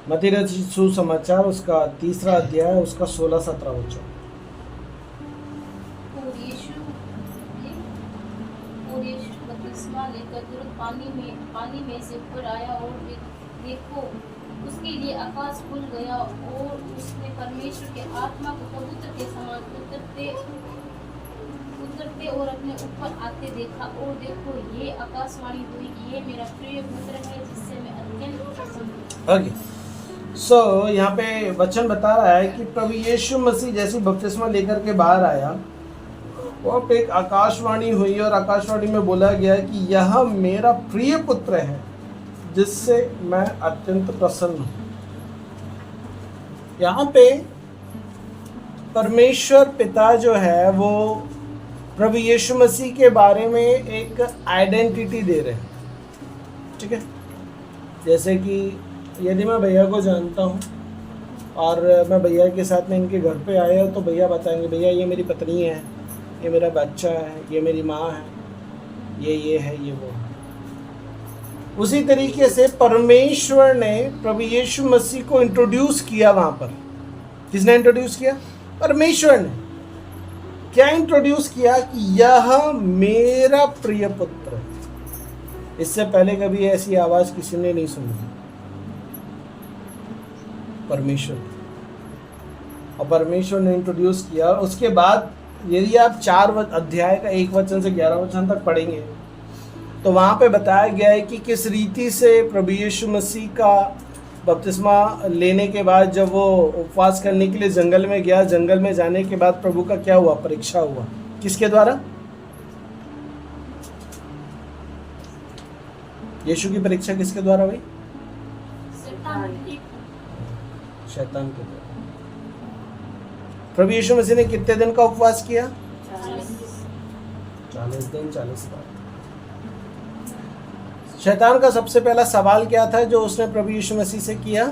मत्ती रचित सुसमाचार उसका 3रा अध्याय उसका 16-17 वचन। और यीशु बपतिस्मा लेकर तुरंत पानी में से ऊपर आया और देखो उसके लिए आकाश खुल गया और उसने परमेश्वर के आत्मा को कबूतर के समान उतरते और अपने ऊपर आते देखा। और देखो ये आकाशवाणी हुई कि ये मेरा प्रिय पुत्र है जिससे मैं अत्यंत प्रसन्न हूँ। ओके, सो यहाँ पे वचन बता रहा है कि प्रभु यीशु मसीह जैसे बपतिस्मा लेकर के बाहर आया, वहाँ पे एक आकाशवाणी हुई और आकाशवाणी में बोला गया कि यह मेरा प्रिय पुत्र है जिससे मैं अत्यंत प्रसन्न हूँ। यहाँ पे परमेश्वर पिता जो है वो प्रभु यीशु मसीह के बारे में एक आइडेंटिटी दे रहे हैं, ठीक है। जैसे कि यदि मैं भैया को जानता हूँ और मैं भैया के साथ में इनके घर पे आया तो भैया बताएंगे भैया ये मेरी पत्नी है, ये मेरा बच्चा है, ये मेरी माँ है, ये है, ये वो है। उसी तरीके से परमेश्वर ने प्रभु यीशु मसीह को इंट्रोड्यूस किया वहाँ पर। किसने इंट्रोड्यूस किया? परमेश्वर ने। क्या इंट्रोड्यूस किया? कि यह मेरा प्रिय पुत्र है। इससे पहले कभी ऐसी आवाज़ किसी ने नहीं सुनी, परमेश्वर। और परमेश्वर ने इंट्रोड्यूस किया। और उसके बाद यदि आप 4 अध्याय का 1 वचन से 11 वचन तक पढ़ेंगे तो वहाँ पे बताया गया है कि किस रीति से प्रभु यीशु मसीह का बपतिस्मा लेने के बाद जब वो उपवास करने के लिए जंगल में गया, जंगल में जाने के बाद प्रभु का क्या हुआ? परीक्षा हुआ। किसके द्वारा? यीशु की परीक्षा किसके द्वारा हुई? शैतान के द्वारा। प्रभु यीशु मसीह ने कितने दिन का उपवास किया? 40 दिन 40 रात। शैतान का सबसे पहला सवाल क्या था जो उसने प्रभु यीशु मसीह से किया?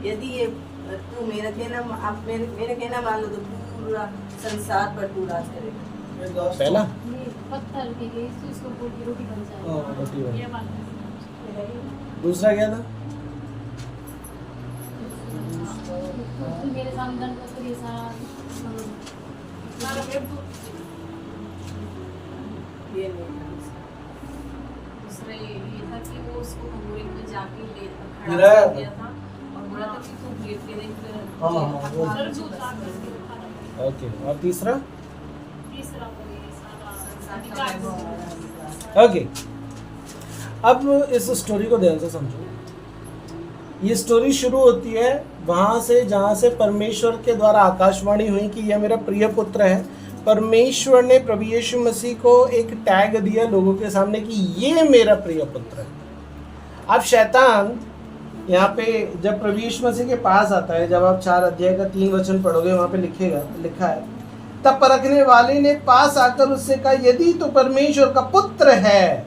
यदि ये तू मेरा कहना मान लो तो पूरा संसार पर तू राज करेगा। पहला पत्थर के लिए इसको रोटी बन जाएगी। रोटी बन। ये बात है। दूसरा क्या था? मेरे सामने दंड कर ये सारा ये नहीं। दूसरा ये था कि वो उसको कमरे में जाके ले खड़ा गिराया कर दिया था और बोला था कि तू गेट के देख हाँ, वो। ओके, और तीसरा? ओके, अब इस स्टोरी को ध्यान से समझो। ये स्टोरी शुरू होती है वहाँ से जहाँ से परमेश्वर के द्वारा आकाशवाणी हुई कि यह मेरा प्रिय पुत्र है। परमेश्वर ने प्रभु यीशु मसीह को एक टैग दिया लोगों के सामने कि ये मेरा प्रिय पुत्र है। अब शैतान यहाँ पे जब प्रभु यीशु मसीह के पास आता है, जब आप 4 अध्याय का 3 वचन पढ़ोगे वहाँ पे लिखा है, तब परखने वाले ने पास आकर उससे कहा यदि तो परमेश्वर का पुत्र है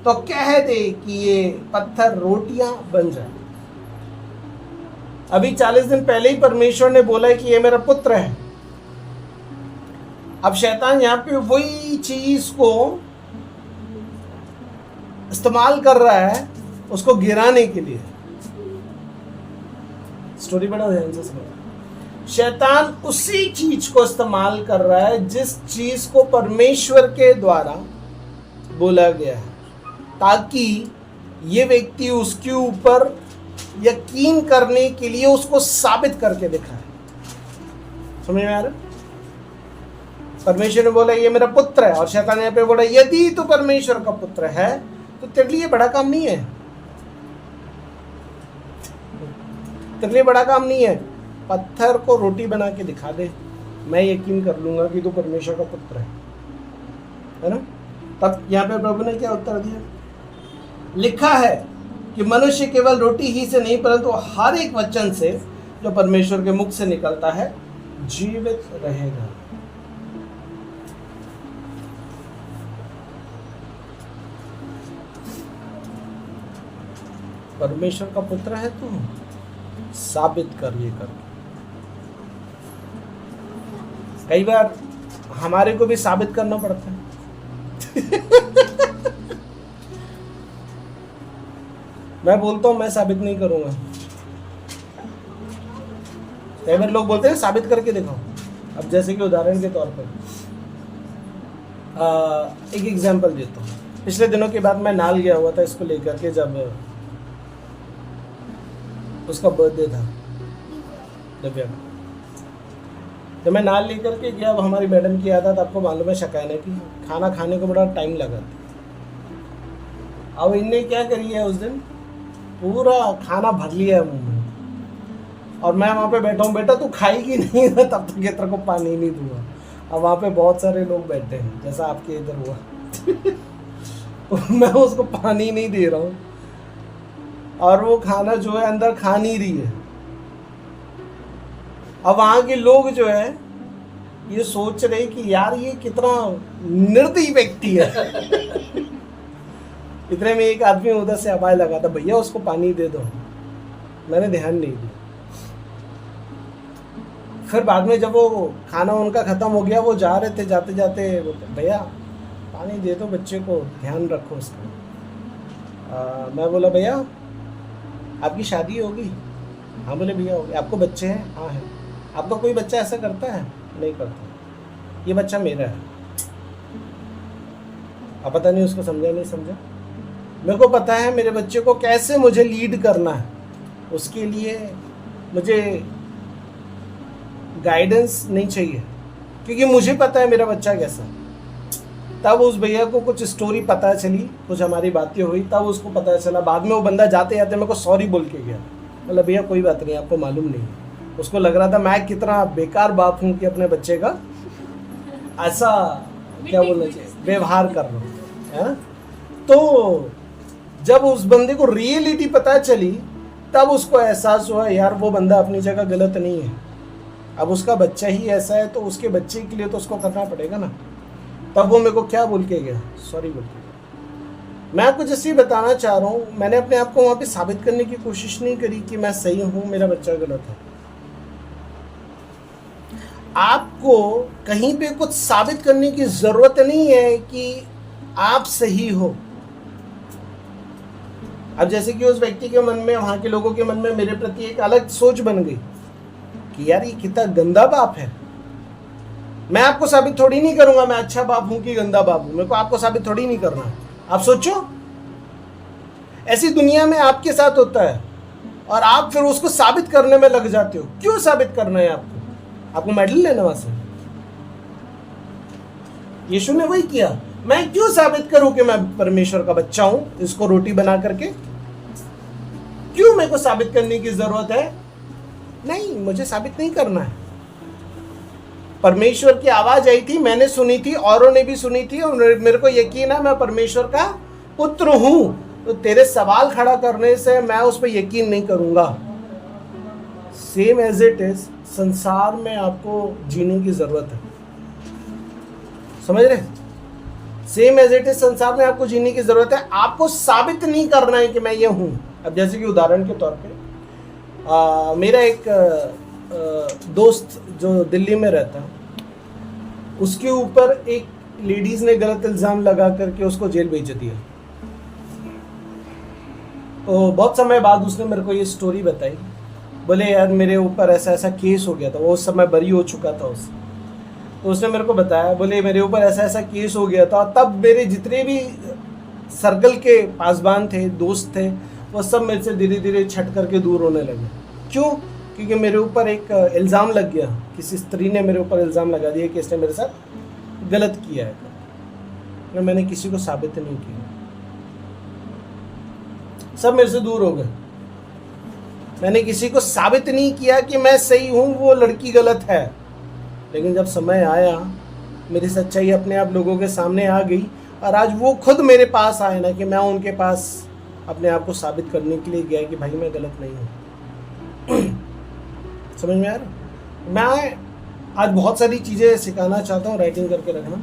तो कह दे कि ये पत्थर रोटियां बन जाए। अभी 40 दिन पहले ही परमेश्वर ने बोला है कि ये मेरा पुत्र है। अब शैतान यहाँ पे वही चीज को इस्तेमाल कर रहा है उसको गिराने के लिए। स्टोरी बड़ा ध्यान से समझो। शैतान उसी चीज को इस्तेमाल कर रहा है जिस चीज को परमेश्वर के द्वारा बोला गया है, ताकि ये व्यक्ति उसके ऊपर यकीन करने के लिए उसको साबित करके दिखाए। समझ में आ रहा? परमेश्वर ने बोला ये मेरा पुत्र है और शैतान यहाँ पे बोला यदि तो परमेश्वर का पुत्र है तो तेरे लिए बड़ा काम नहीं है, तेरे लिए बड़ा काम नहीं है। पत्थर को रोटी बना के दिखा दे, मैं यकीन कर लूंगा कि तू परमेश्वर का पुत्र है ना। तब यहाँ पे प्रभु ने क्या उत्तर दिया? लिखा है कि मनुष्य केवल रोटी ही से नहीं परंतु हर एक वचन से जो परमेश्वर के मुख से निकलता है जीवित रहेगा। परमेश्वर का पुत्र है तू, साबित कर ये कर। कई बार हमारे को भी साबित करना पड़ता है मैं बोलता हूँ मैं साबित नहीं करूँगा। कई बार लोग बोलते हैं साबित करके देखो। अब जैसे कि उदाहरण के तौर पर एक एग्जांपल देता हूँ। पिछले दिनों की बात, मैं नाल गया हुआ था इसको लेकर के, जब उसका बर्थडे था दिव्या का। जब मैं नाल लेकर के गया, अब हमारी मैडम की आदत आपको मालूम है शकायने की, खाना खाने को बड़ा टाइम लगा था। अब इनने क्या करी है, उस दिन पूरा खाना भर लिया है मुंह में, और मैं वहाँ पे बैठा हूँ, बेटा तू खाएगी नहीं ना तब तक तेरे को पानी नहीं दूंगा। अब वहाँ पे बहुत सारे लोग बैठे हैं जैसा आपके इधर हुआ मैं उसको पानी नहीं दे रहा हूँ, और वो खाना जो है अंदर खा नहीं रही है। अब वहाँ के लोग जो है ये सोच रहे कि यार ये कितना निर्दयी व्यक्ति है इतने में एक आदमी उधर से आवाज लगा था, भैया उसको पानी दे दो। मैंने ध्यान नहीं दिया। फिर बाद में जब वो खाना उनका खत्म हो गया, वो जा रहे थे, जाते जाते बोलते भैया पानी दे दो बच्चे को, ध्यान रखो उसका। मैं बोला भैया आपकी शादी होगी? हाँ। बोले भैया होगी। आपको बच्चे हैं? हाँ है। आपका कोई बच्चा ऐसा करता है? नहीं करता। ये बच्चा मेरा है। अब पता नहीं उसको समझा नहीं समझा। मेरे को पता है मेरे बच्चे को कैसे मुझे लीड करना है, उसके लिए मुझे गाइडेंस नहीं चाहिए, क्योंकि मुझे पता है मेरा बच्चा कैसा है। तब उस भैया को कुछ स्टोरी पता चली, कुछ हमारी बातें हुई, तब उसको पता चला। बाद में वो बंदा जाते जाते मेरे को सॉरी बोल के गया। मतलब भैया कोई बात नहीं, आपको मालूम नहीं। उसको लग रहा था मैं कितना बेकार बाप हूँ कि अपने बच्चे का ऐसा क्या बोलना चाहिए व्यवहार कर रहा हूँ। तो जब उस बंदे को रियलिटी पता चली, तब उसको एहसास हुआ यार वो बंदा अपनी जगह गलत नहीं है। अब उसका बच्चा ही ऐसा है तो उसके बच्चे के लिए तो उसको करना पड़ेगा ना। तब वो मेरे को क्या बोल के गया, सॉरी बोल के गया। मैं आपको जैसे ही बताना चाह रहा हूँ, मैंने अपने आप को वहाँ पे साबित करने की कोशिश नहीं करी कि मैं सही हूँ, मेरा बच्चा गलत है। आपको कहीं पे कुछ साबित करने की जरूरत नहीं है कि आप सही हो। अब जैसे कि उस व्यक्ति के मन में, वहां के लोगों के मन में मेरे प्रति एक अलग सोच बन गई कि यार ये कितना गंदा बाप है। मैं आपको साबित थोड़ी नहीं करूंगा मैं अच्छा बाप हूं कि गंदा बाप हूं। मेरे को आपको साबित थोड़ी नहीं करना। आप सोचो, ऐसी दुनिया में आपके साथ होता है और आप फिर उसको साबित करने में लग जाते हो। क्यों साबित करना है आपको? आपको मेडल लेना वहां से? यीशु ने वही किया। मैं क्यों साबित करूं कि मैं परमेश्वर का बच्चा हूं, इसको रोटी बना करके? क्यों मेरे को साबित करने की जरूरत है? नहीं, मुझे साबित नहीं करना है। परमेश्वर की आवाज आई थी, मैंने सुनी थी, औरों ने भी सुनी थी, और मेरे को यकीन है मैं परमेश्वर का पुत्र हूं। तो तेरे सवाल खड़ा करने से मैं उस पर यकीन नहीं करूंगा। सेम एज इट इज, संसार में आपको जीने की जरूरत है। समझ रहे? सेम एज इट इज, संसार में आपको जीने की जरूरत है। आपको साबित नहीं करना है कि मैं ये हूं। अब जैसे कि उदाहरण के तौर पे मेरा एक दोस्त जो दिल्ली में रहता है, उसके ऊपर एक लेडीज ने गलत इल्जाम लगा करके उसको जेल भेज दिया। तो बहुत समय बाद उसने मेरे को ये स्टोरी बताई। बोले यार मेरे ऊपर ऐसा ऐसा केस हो गया था। वो उस समय बरी हो चुका था उससे। तो उसने मेरे को बताया, बोले मेरे ऊपर ऐसा ऐसा केस हो गया था। तब मेरे जितने भी सर्कल के पासबान थे, दोस्त थे, वो सब मेरे से धीरे धीरे छट करके दूर होने लगे। क्यों? क्योंकि मेरे ऊपर एक इल्ज़ाम लग गया। किसी स्त्री ने मेरे ऊपर इल्ज़ाम लगा दिया कि इसने मेरे साथ गलत किया है। मैंने किसी को साबित नहीं किया, सब मेरे से दूर हो गए। मैंने किसी को साबित नहीं किया कि मैं सही हूँ, वो लड़की गलत है। लेकिन जब समय आया, मेरी सच्चाई अपने आप लोगों के सामने आ गई, और आज वो खुद मेरे पास आए ना कि मैं उनके पास अपने आप को साबित करने के लिए गया कि भाई मैं गलत नहीं हूँ। समझ में आ रहा? मैं आज बहुत सारी चीज़ें सिखाना चाहता हूँ, राइटिंग करके रखना।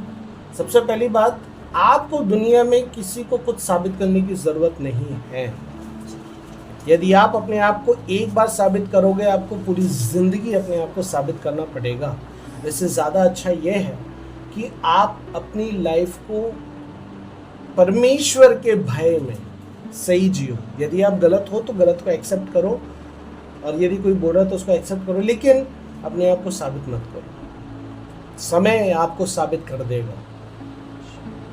सबसे पहली बात, आपको दुनिया में किसी को कुछ साबित करने की ज़रूरत नहीं है। यदि आप अपने आप को एक बार साबित करोगे, आपको पूरी ज़िंदगी अपने आप को साबित करना पड़ेगा। इससे ज़्यादा अच्छा यह है कि आप अपनी लाइफ को परमेश्वर के भय में, सही जियो। यदि आप गलत हो तो गलत को एक्सेप्ट करो, और यदि कोई बोल रहा है तो उसको एक्सेप्ट करो, लेकिन अपने आप को साबित मत करो। समय आपको साबित कर देगा,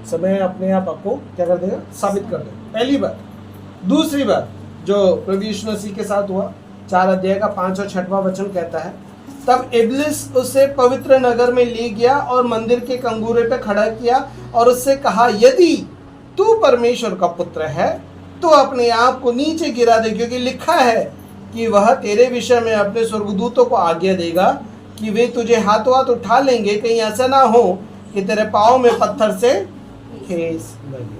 समय अपने आप आपको क्या कर देगा, साबित कर देगा। पहली बात। दूसरी बात जो प्रभु यीशु मसीह के साथ हुआ, 4 अध्याय का 5 और 6वां वचन कहता है, तब इब्लिस उसे पवित्र नगर में ले गया और मंदिर के कंगूरे पे खड़ा किया और उससे कहा, यदि तू परमेश्वर का पुत्र है तो अपने आप को नीचे गिरा दे, क्योंकि लिखा है कि वह तेरे विषय में अपने स्वर्गदूतों को आज्ञा देगा कि वे तुझे हाथों हाथ उठा लेंगे, कहीं ऐसा ना हो कि तेरे पाँव में पत्थर से ठेस लगे।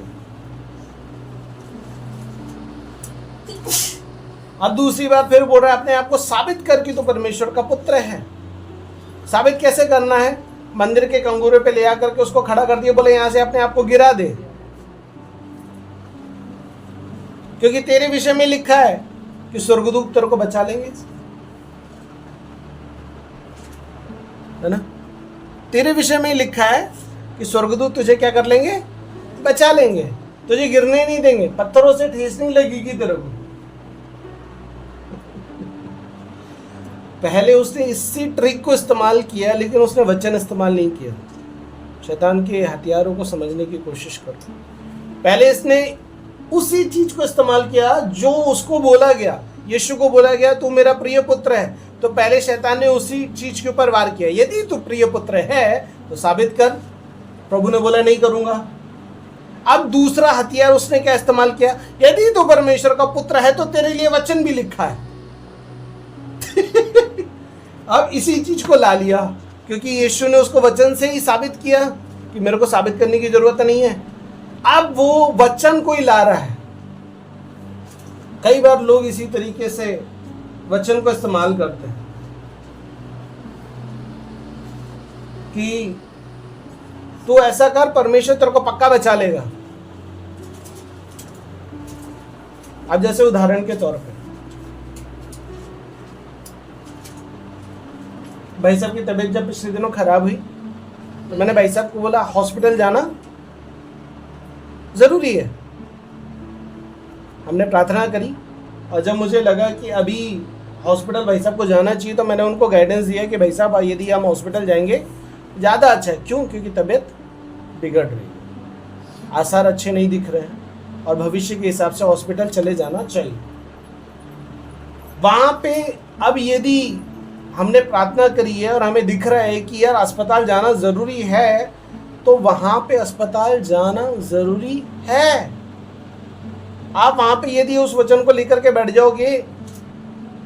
अब दूसरी बात फिर बोल रहा है, अपने आप को साबित कर कि तू परमेश्वर का पुत्र है। साबित कैसे करना है? मंदिर के कंगूरे पे ले आकर के उसको खड़ा कर दिया, बोले यहां से अपने आप को गिरा दे, क्योंकि तेरे विषय में लिखा है कि स्वर्गदूत तेरे को बचा लेंगे, है ना? तेरे विषय में लिखा है कि स्वर्गदूत तुझे क्या कर लेंगे, बचा लेंगे, तुझे गिरने नहीं देंगे, पत्थरों से ठेस नहीं लगेगी तेरे को। पहले उसने इसी ट्रिक को इस्तेमाल किया, लेकिन उसने वचन इस्तेमाल नहीं किया। शैतान के हथियारों को समझने की कोशिश करो। पहले इसने उसी चीज को इस्तेमाल किया जो उसको बोला गया, यीशु को बोला गया तू मेरा प्रिय पुत्र है, तो पहले शैतान ने उसी चीज के ऊपर वार किया, यदि तू प्रिय पुत्र है तो साबित कर। प्रभु ने बोला नहीं करूंगा। अब दूसरा हथियार उसने क्या इस्तेमाल किया, यदि तू परमेश्वर का पुत्र है तो तेरे लिए वचन भी लिखा है। अब इसी चीज को ला लिया, क्योंकि यीशु ने उसको वचन से ही साबित किया कि मेरे को साबित करने की जरूरत नहीं है। अब वो वचन को ही ला रहा है। कई बार लोग इसी तरीके से वचन को इस्तेमाल करते हैं कि तू ऐसा कर, परमेश्वर तेरे को पक्का बचा लेगा। अब जैसे उदाहरण के तौर पे भाई साहब की तबीयत जब पिछले दिनों खराब हुई तो मैंने भाई साहब को बोला हॉस्पिटल जाना जरूरी है। हमने प्रार्थना करी और जब मुझे लगा कि अभी हॉस्पिटल भाई साहब को जाना चाहिए तो मैंने उनको गाइडेंस दिया कि भाई साहब यदि हम हॉस्पिटल जाएंगे ज़्यादा अच्छा है। क्यों? क्योंकि तबीयत बिगड़ रही है, आसार अच्छे नहीं दिख रहे हैं और भविष्य के हिसाब से हॉस्पिटल चले जाना चाहिए। वहाँ पे अब यदि हमने प्रार्थना करी है और हमें दिख रहा है कि यार अस्पताल जाना ज़रूरी है, तो वहाँ पे अस्पताल जाना ज़रूरी है। आप वहाँ पे यदि उस वचन को लेकर के बैठ जाओगे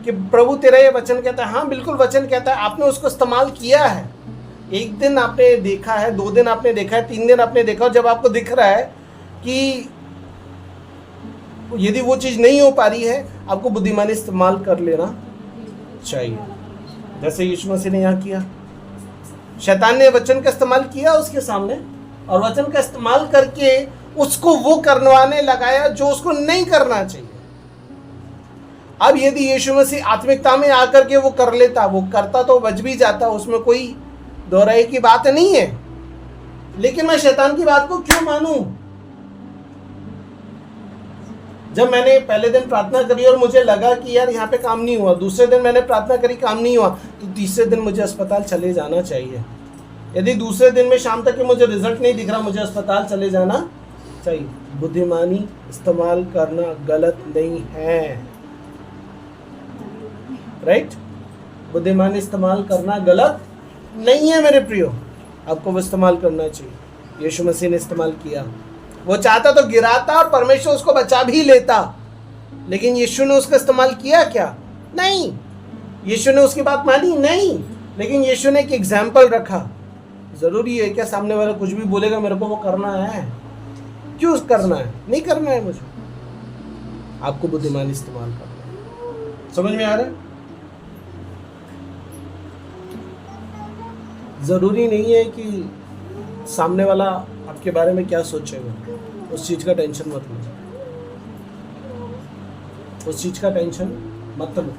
कि प्रभु तेरा ये वचन कहता है, हाँ बिल्कुल वचन कहता है, आपने उसको इस्तेमाल किया है, एक दिन आपने देखा है, 2 दिन आपने देखा है, 3 दिन आपने देखा, और जब आपको दिख रहा है कि यदि वो चीज़ नहीं हो पा रही है, आपको बुद्धिमानी इस्तेमाल कर लेना चाहिए, जैसे यीशु मसीह ने यहाँ किया। शैतान ने वचन का इस्तेमाल किया उसके सामने और वचन का इस्तेमाल करके उसको वो करवाने लगाया जो उसको नहीं करना चाहिए। अब यदि यीशु मसीह आत्मिकता में आकर के वो कर लेता, वो करता तो बच भी जाता, उसमें कोई दोहराई की बात नहीं है, लेकिन मैं शैतान की बात को क्यों मानूं? जब मैंने पहले दिन प्रार्थना करी और मुझे लगा कि यार यहाँ पे काम नहीं हुआ, दूसरे दिन मैंने प्रार्थना करी काम नहीं हुआ, तो तीसरे दिन मुझे अस्पताल चले जाना चाहिए। यदि दूसरे दिन में शाम तक के मुझे रिजल्ट नहीं दिख रहा, मुझे अस्पताल चले जाना चाहिए। बुद्धिमानी इस्तेमाल करना गलत नहीं है, राइट? बुद्धिमानी इस्तेमाल करना गलत नहीं है मेरे प्रियो, आपको वो इस्तेमाल करना चाहिए। यीशु मसीह ने इस्तेमाल किया, वो चाहता तो गिराता और परमेश्वर उसको बचा भी लेता, लेकिन यीशु ने उसका इस्तेमाल किया क्या? नहीं। यीशु ने उसकी बात मानी? नहीं। लेकिन यीशु ने एक एग्जाम्पल रखा। ज़रूरी है क्या सामने वाला कुछ भी बोलेगा मेरे को वो करना है? क्यों करना है? नहीं करना है मुझे। आपको बुद्धिमानी इस्तेमाल करना है। समझ में आ रहा है? ज़रूरी नहीं है कि सामने वाला आपके बारे में क्या सोचेगा, उस चीज़ का टेंशन मत लो, उस चीज़ का टेंशन मत लो।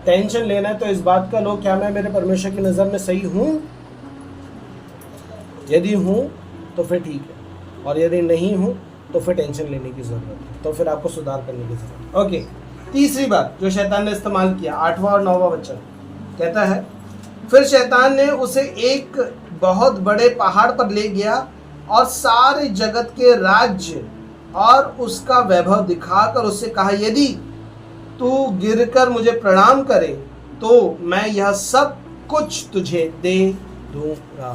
टेंशन लेना है तो इस बात का लो, क्या मैं मेरे परमेश्वर की नज़र में सही हूँ? यदि हूँ तो फिर ठीक है, और यदि नहीं हूँ तो फिर टेंशन लेने की ज़रूरत है, तो फिर आपको सुधार करने की ज़रूरत है। ओके, तीसरी बात जो शैतान ने इस्तेमाल किया, 8वां और 9वां वचन कहता है, फिर शैतान ने उसे एक बहुत बड़े पहाड़ पर ले गया और सारे जगत के राज्य और उसका वैभव दिखाकर उससे कहा, यदि तू गिरकर मुझे प्रणाम करे तो मैं यह सब कुछ तुझे दे दूंगा।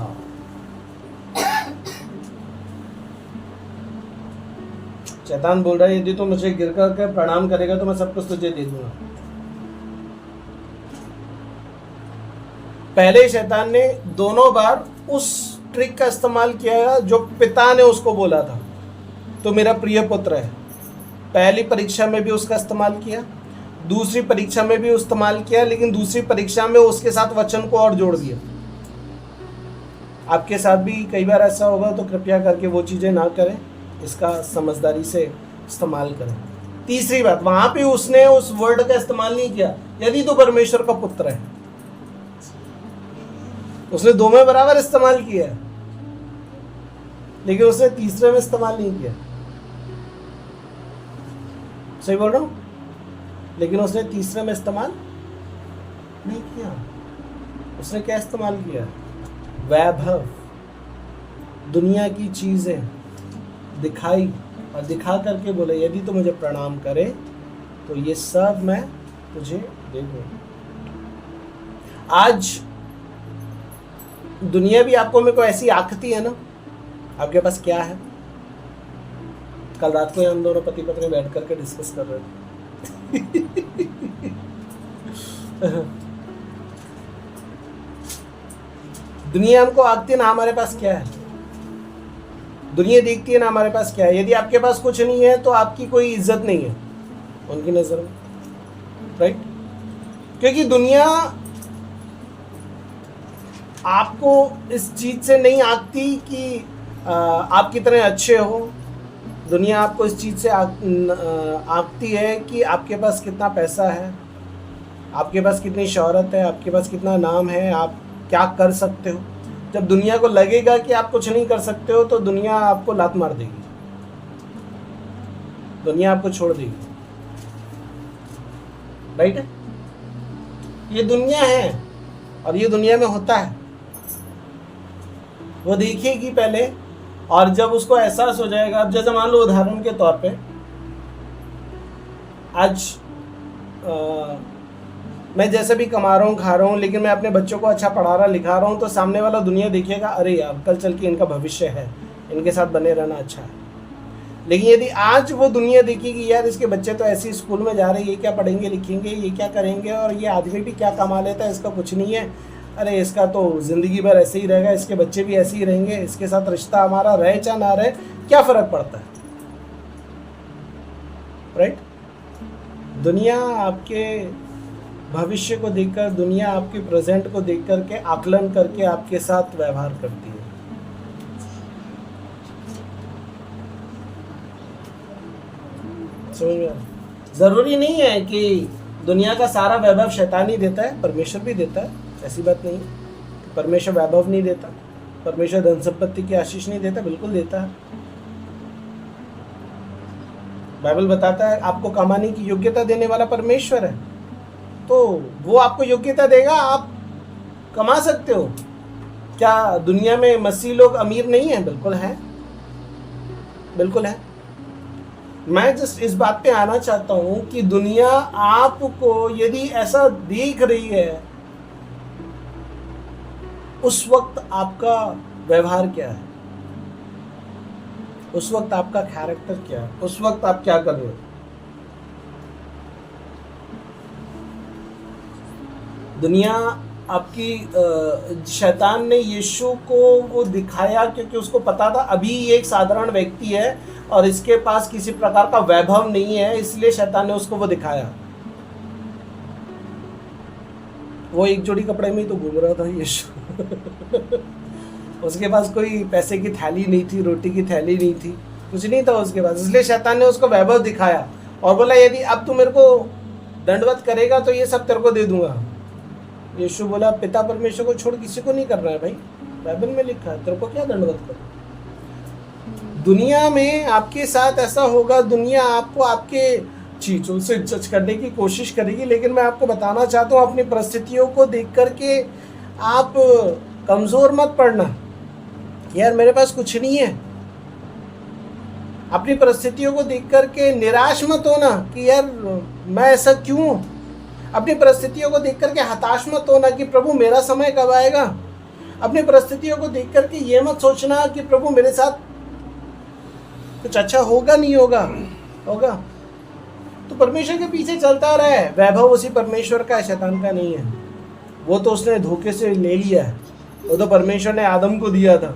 शैतान बोल रहा है, यदि तू मुझे गिरकर के प्रणाम करेगा तो मैं सब कुछ तुझे दे दूंगा। पहले शैतान ने दोनों बार उस ट्रिक का इस्तेमाल किया जो पिता ने उसको बोला था, तो मेरा प्रिय पुत्र है। पहली परीक्षा में भी उसका इस्तेमाल किया, दूसरी परीक्षा में भी इस्तेमाल किया, लेकिन दूसरी परीक्षा में उसके साथ वचन को और जोड़ दिया। आपके साथ भी कई बार ऐसा होगा, तो कृपया करके वो चीज़ें ना करें, इसका समझदारी से इस्तेमाल करें। तीसरी बात, वहां पे उसने उस वर्ड का इस्तेमाल नहीं किया, यदि तो परमेश्वर का पुत्र है। उसने दो में बराबर इस्तेमाल किया है, लेकिन उसने तीसरे में इस्तेमाल नहीं किया। सही बोल रहा हूं? लेकिन उसने तीसरे में इस्तेमाल नहीं किया। उसने क्या इस्तेमाल किया? वैभव, दुनिया की चीजें दिखाई और दिखा करके बोले, यदि तो मुझे प्रणाम करे तो ये सब मैं तुझे दे दूं। आज दुनिया भी आपको मेरे को ऐसी आंकती है ना, आपके पास क्या है? कल रात को हम दोनों पति पत्नी बैठ करके डिस्कस कर रहे थे। दुनिया हमको आंकती है ना, हमारे पास क्या है। दुनिया देखती है ना हमारे पास क्या है। यदि आपके पास कुछ नहीं है तो आपकी कोई इज्जत नहीं है उनकी नजर में, राइट? क्योंकि दुनिया आपको इस चीज से नहीं आंकती कि आप कितने अच्छे हो। दुनिया आपको इस चीज से आंकती है कि आपके पास कितना पैसा है, आपके पास कितनी शोहरत है, आपके पास कितना नाम है, आप क्या कर सकते हो। जब दुनिया को लगेगा कि आप कुछ नहीं कर सकते हो तो दुनिया आपको लात मार देगी, दुनिया आपको छोड़ देगी, राइट? ये दुनिया है और ये दुनिया में होता है। वो देखिएगी पहले, और जब उसको एहसास हो जाएगा, अब जैसे मान लो उदाहरण के तौर पे आज मैं जैसे भी कमा रहा हूँ, खा रहा हूँ, लेकिन मैं अपने बच्चों को अच्छा पढ़ा रहा लिखा रहा हूँ, तो सामने वाला दुनिया देखिएगा, अरे यार कल चल के इनका भविष्य है, इनके साथ बने रहना अच्छा है। लेकिन यदि आज वो दुनिया देखेगी, यार इसके बच्चे तो ऐसे स्कूल में जा रहे हैं, ये क्या पढ़ेंगे लिखेंगे, ये क्या करेंगे, और ये आदमी भी क्या कमा लेता है, इसका कुछ नहीं है, अरे इसका तो ज़िंदगी भर ऐसे ही रहेगा, इसके बच्चे भी ऐसे ही रहेंगे, इसके साथ रिश्ता हमारा रहे चाहे ना रहे, क्या फ़र्क पड़ता है, राइट? दुनिया आपके भविष्य को देखकर, दुनिया आपके प्रेजेंट को देख करके आकलन करके आपके साथ व्यवहार करती है। समझ में? ज़रूरी नहीं है कि दुनिया का सारा वैभव शैतान ही देता है, परमेश्वर भी देता है। ऐसी बात नहीं है परमेश्वर वैभव नहीं देता, परमेश्वर धन संपत्ति की आशीष नहीं देता, बिल्कुल देता है। बाइबल बताता है आपको कमाने की योग्यता देने वाला परमेश्वर है, तो वो आपको योग्यता देगा, आप कमा सकते हो। क्या दुनिया में मसीह लोग अमीर नहीं है? बिल्कुल है, बिल्कुल है। मैं जस्ट इस बात पे आना चाहता हूं कि दुनिया आपको यदि ऐसा देख रही है, उस वक्त आपका व्यवहार क्या है, उस वक्त आपका कैरेक्टर क्या है, उस वक्त आप क्या कर रहे हो। दुनिया आपकी शैतान ने यीशु को वो दिखाया क्योंकि उसको पता था अभी ये एक साधारण व्यक्ति है और इसके पास किसी प्रकार का वैभव नहीं है, इसलिए शैतान ने उसको वो दिखाया। वो एक जोड़ी कपड़े में ही तो घूम रहा था यीशु उसके पास कोई पैसे की थैली नहीं थी, रोटी की थैली नहीं थी, कुछ नहीं था उसके पास, इसलिए शैतान ने उसको वैभव दिखाया और बोला यदि अब तू मेरे को दंडवत करेगा तो ये सब तेरे को दे दूंगा। यीशु बोला पिता परमेश्वर को छोड़ किसी को नहीं करना है भाई, बाइबल में लिखा है, तेरे को क्या दंडवत कर। दुनिया में आपके साथ ऐसा होगा, दुनिया आपको आपके चीज़ों से जज करने की कोशिश करेगी, लेकिन मैं आपको बताना चाहता हूँ अपनी परिस्थितियों को देख करके आप कमज़ोर मत पड़ना, यार मेरे पास कुछ नहीं है। अपनी परिस्थितियों को देख करके निराश मत होना कि यार मैं ऐसा क्यों हूँ। अपनी परिस्थितियों को देख करके हताश मत होना कि प्रभु मेरा समय कब आएगा। अपनी परिस्थितियों को देख करके ये मत सोचना कि प्रभु मेरे साथ कुछ अच्छा होगा नहीं होगा, होगा। तो परमेश्वर के पीछे चलता रहे। वैभव उसी परमेश्वर का है, शैतान का नहीं है। वो तो उसने धोखे से ले लिया है, वो तो परमेश्वर ने आदम को दिया था,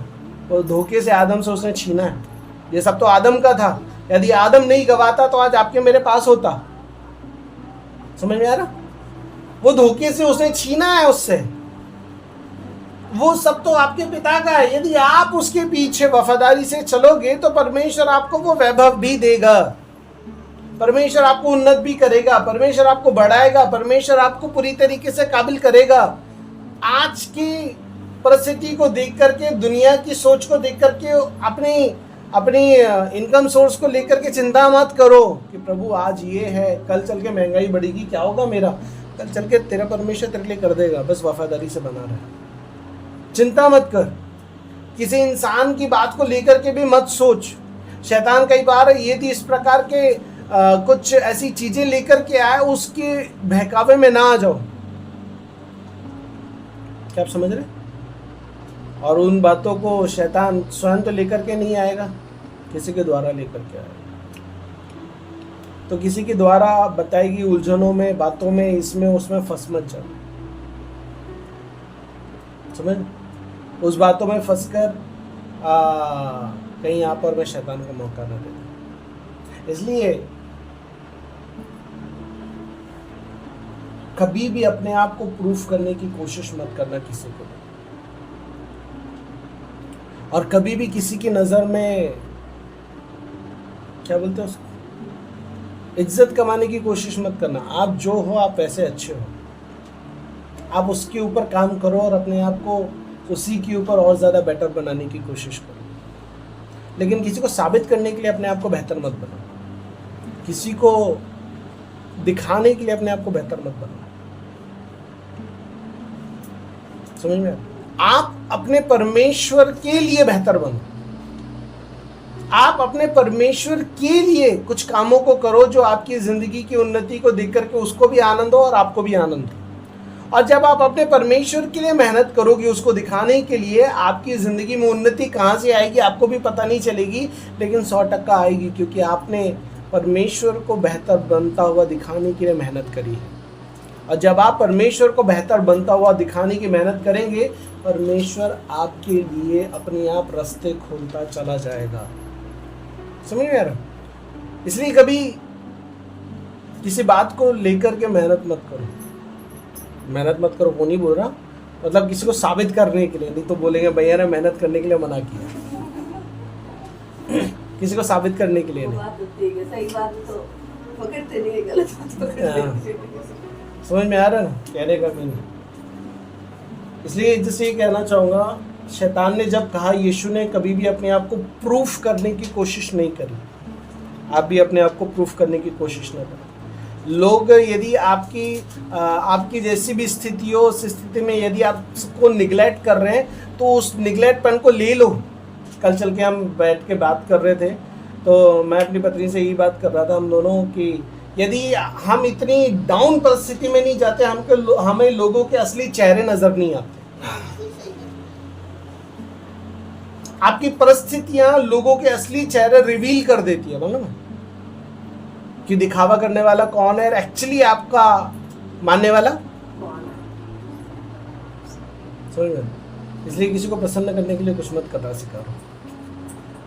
वो धोखे से आदम से उसने छीना है। ये सब तो आदम का था। यदि आदम नहीं गवाता तो आज आपके मेरे पास होता। समझ में आ रहा? वो धोखे से उसने छीना है उससे। वो सब तो आपके पिता का है। यदि आप उसके पीछे वफादारी से चलोगे तो परमेश्वर आपको वो वैभव भी देगा, परमेश्वर आपको उन्नत भी करेगा, परमेश्वर आपको बढ़ाएगा, परमेश्वर आपको पूरी तरीके से काबिल करेगा। आज की परिस्थिति को देख करके, दुनिया की सोच को देख करके, अपनी इनकम सोर्स को लेकर के चिंता मत करो कि प्रभु आज ये है, कल चल के महंगाई बढ़ेगी, क्या होगा मेरा। कल चल के तेरा परमेश्वर तेरे लिए कर देगा। बस वफादारी से बना रहे, चिंता मत कर। किसी इंसान की बात को लेकर के भी मत सोच। शैतान कई बार यदि इस प्रकार के कुछ ऐसी चीजें लेकर के आए, उसके बहकावे में ना आ जाओ। क्या आप समझ रहे? और उन बातों को शैतान स्वयं तो लेकर के नहीं आएगा, किसी के द्वारा लेकर के आएगा। तो किसी के द्वारा बताएगी उलझनों में, बातों में, इसमें उसमें फंस मत जाओ। समझ? उस बातों में फंसकर कहीं आप और मैं शैतान को मौका ना दे। इसलिए कभी भी अपने आप को प्रूफ करने की कोशिश मत करना किसी को, और कभी भी किसी की नज़र में क्या बोलते हैं उसको, इज्जत कमाने की कोशिश मत करना। आप जो हो आप वैसे अच्छे हो, आप उसके ऊपर काम करो और अपने आप को उसी के ऊपर और ज़्यादा बेटर बनाने की कोशिश करो। लेकिन किसी को साबित करने के लिए अपने आप को बेहतर मत बनाओ, किसी को दिखाने के लिए अपने आप को बेहतर मत बनाओ। समझ में? आप अपने परमेश्वर के लिए बेहतर बनो। आप अपने परमेश्वर के लिए कुछ कामों को करो जो आपकी जिंदगी की उन्नति को देख करके उसको भी आनंद हो और आपको भी आनंद हो। और जब आप अपने परमेश्वर के लिए मेहनत करोगे उसको दिखाने के लिए, आपकी ज़िंदगी में उन्नति कहाँ से आएगी आपको भी पता नहीं चलेगी, लेकिन 100% आएगी, क्योंकि आपने परमेश्वर को बेहतर बनता हुआ दिखाने के लिए मेहनत करी है। और जब आप परमेश्वर को बेहतर बनता हुआ दिखाने की मेहनत करेंगे, परमेश्वर आपके लिए अपने आप रास्ते खोलता चला जाएगा। समझ में आ रहा? इसलिए कभी किसी बात को लेकर के मेहनत मत करो। मेहनत मत करो वो नहीं बोल रहा, मतलब किसी को साबित करने के लिए, नहीं तो बोलेंगे भैया ने मेहनत करने के लिए मना किया। किसी को साबित करने के लिए नहीं। बात तो ठीक है, सही बात तो पकड़ते नहीं, गलत बात पकड़ते। समझ में आ रहा है ना कहने का मीनिंग? इसलिए जैसे ये कहना चाहूँगा, शैतान ने जब कहा, यीशु ने कभी भी अपने आप को प्रूफ करने की कोशिश नहीं करी। आप भी अपने आप को प्रूफ करने की कोशिश न करें। लोग यदि आपकी जैसी भी स्थिति हो, उस स्थिति में यदि आप उसको निगलेक्ट कर रहे हैं तो उस निगलेक्टपन को ले लो। कल चल के हम बैठ के बात कर रहे थे, तो मैं अपनी पत्नी से यही बात कर रहा था हम दोनों कि यदि हम इतनी डाउन परिस्थिति में नहीं जाते, हमें लोगों के असली चेहरे नजर नहीं आते। आपकी परिस्थितियां लोगों के असली चेहरे रिवील कर देती है, बोलो ना, कि दिखावा करने वाला कौन है, एक्चुअली आपका मानने वाला समझ में? इसलिए किसी को प्रसन्न करने के लिए कुछ मत करना सिखाओ।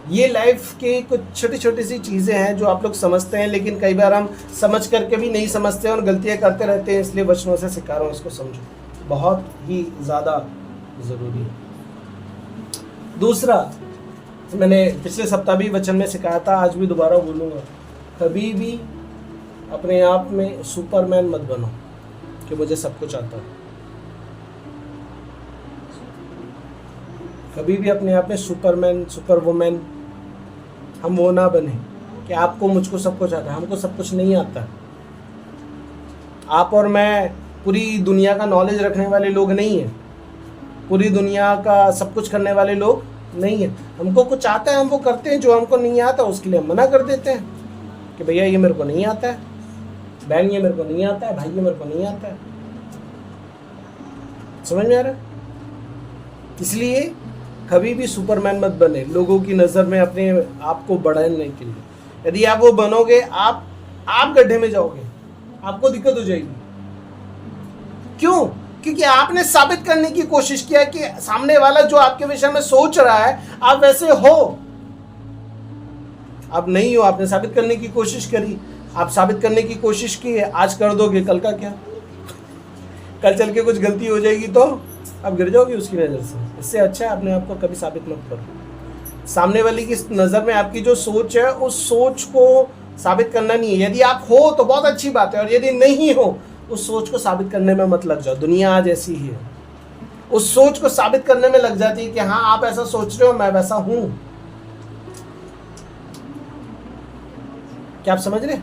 ये लाइफ के कुछ छोटी छोटी सी चीज़ें हैं जो आप लोग समझते हैं, लेकिन कई बार हम समझ करके भी नहीं समझते हैं और गलतियां करते रहते हैं। इसलिए वचनों से सिखा रहा हूँ, इसको समझो, बहुत ही ज़्यादा ज़रूरी है। दूसरा, मैंने पिछले सप्ताह भी वचन में सिखाया था, आज भी दोबारा बोलूँगा, कभी भी अपने आप में सुपरमैन मत बनो कि मुझे सब कुछ आता है। कभी भी अपने आप में सुपरमैन, सुपरवुमैन हम वो ना बने कि आपको मुझको सब कुछ आता है। हमको सब कुछ नहीं आता। आप और मैं पूरी दुनिया का नॉलेज रखने वाले लोग नहीं हैं, पूरी दुनिया का सब कुछ करने वाले लोग नहीं है। हमको कुछ आता है हम वो करते हैं, जो हमको नहीं आता उसके लिए हम मना कर देते हैं कि भैया ये मेरे को नहीं आता है, बहन ये मेरे को नहीं आता है, भाई ये मेरे को नहीं आता है। समझ में आ रहा है? इसलिए कभी भी सुपरमैन मत बने लोगों की नज़र में अपने आप को बढ़ाने के लिए। यदि आप वो बनोगे आप गड्ढे में जाओगे, आपको दिक्कत हो जाएगी। क्यों? क्योंकि आपने साबित करने की कोशिश किया कि सामने वाला जो आपके विषय में सोच रहा है आप वैसे हो। आप नहीं हो, आपने साबित करने की कोशिश करी, आप साबित करने की कोशिश की है, आज कर दोगे, कल का क्या? कल चल के कुछ गलती हो जाएगी तो आप गिर जाओगे उसकी नज़र से। इससे अच्छा है अपने आप को कभी साबित मत करो। सामने वाले की नज़र में आपकी जो सोच है उस सोच को साबित करना नहीं है। यदि आप हो तो बहुत अच्छी बात है, और यदि नहीं हो उस सोच को साबित करने में मत लग जाओ। दुनिया आज ऐसी ही है, उस सोच को साबित करने में लग जाती है कि हाँ आप ऐसा सोच रहे हो, मैं वैसा हूं। क्या आप समझ रहे?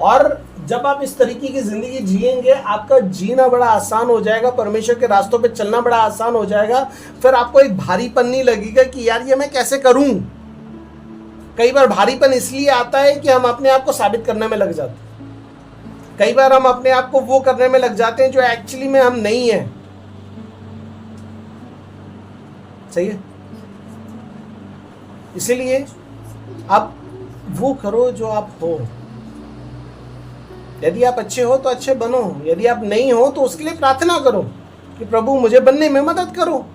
और जब आप इस तरीके की जिंदगी जिएंगे आपका जीना बड़ा आसान हो जाएगा, परमेश्वर के रास्तों पे चलना बड़ा आसान हो जाएगा। फिर आपको एक भारीपन नहीं लगेगा कि यार ये मैं कैसे करूं। कई बार भारीपन इसलिए आता है कि हम अपने आप को साबित करने में लग जाते हैं। कई बार हम अपने आप को वो करने में लग जाते हैं जो एक्चुअली में हम नहीं है। सही है? इसीलिए आप वो करो जो आप हो। यदि आप अच्छे हो तो अच्छे बनो, यदि आप नहीं हो तो उसके लिए प्रार्थना करो कि प्रभु मुझे बनने में मदद करो।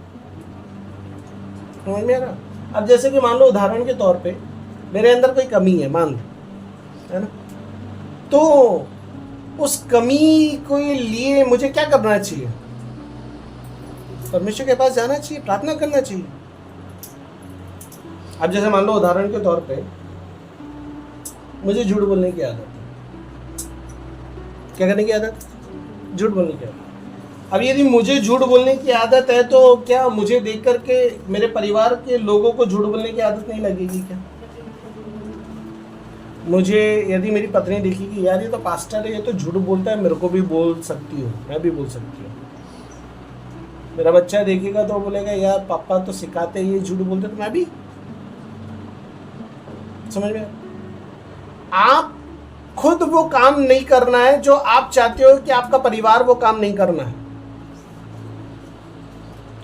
समझ में आ रहा? अब जैसे कि मान लो उदाहरण के तौर पे मेरे अंदर कोई कमी है, मान लो, है ना, तो उस कमी को लिए मुझे क्या करना चाहिए? परमेश्वर के पास जाना चाहिए, प्रार्थना करना चाहिए। अब जैसे मान लो उदाहरण के तौर पे मुझे झूठ बोलने की आदत है। क्या करने की आदत? झूठ बोलने की आदत। अब यदि मुझे झूठ बोलने की आदत है तो क्या मुझे देख करके मेरे परिवार के लोगों को झूठ बोलने की आदत नहीं लगेगी क्या? मुझे यदि मेरी पत्नी देखेगी यार ये तो पास्टर है, ये तो झूठ बोलता है, मेरे को भी बोल सकती हूँ, मैं भी बोल सकती हूँ। मेरा बच्चा देखेगा तो बोलेगा यार पापा तो सिखाते ये झूठ बोलते, तो मैं भी। समझ में? आप खुद वो काम नहीं करना है जो आप चाहते हो कि आपका परिवार वो काम नहीं करना है।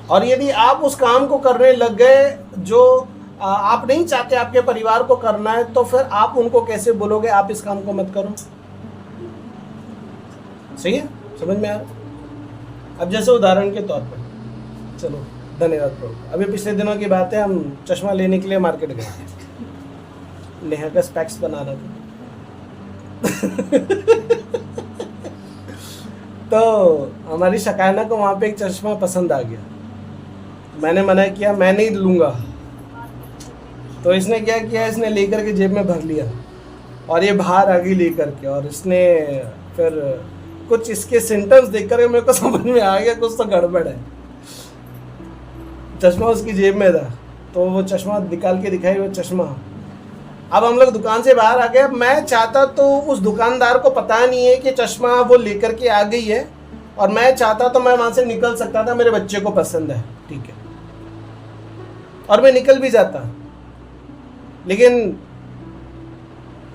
और यदि आप उस काम को करने लग गए जो आप नहीं चाहते आपके परिवार को करना है, तो फिर आप उनको कैसे बोलोगे आप इस काम को मत करो? सही है? समझ में आ रहा? अब जैसे उदाहरण के तौर पर, चलो धन्यवाद प्रभु, अभी पिछले दिनों की बात है, हम चश्मा लेने के लिए मार्केट गए, नेहा का स्पेक्स बना रहा था। तो हमारी शकायना को वहाँ पे एक चश्मा पसंद आ गया। मैंने मना किया, मैं नहीं लूँगा। तो इसने क्या किया, इसने लेकर के जेब में भर लिया और ये बाहर आ गई लेकर के। और इसने फिर कुछ इसके सिम्टम्स देखकर मेरे को समझ में आ गया कुछ तो गड़बड़ है। चश्मा उसकी जेब में था, तो वो चश्मा निकाल के दिखाई, वो चश्मा। अब हम लोग दुकान से बाहर आ गए। अब मैं चाहता तो उस दुकानदार को पता नहीं है कि चश्मा वो लेकर के आ गई है, और मैं चाहता तो मैं वहाँ से निकल सकता था, मेरे बच्चे को पसंद है, ठीक है, और मैं निकल भी जाता। लेकिन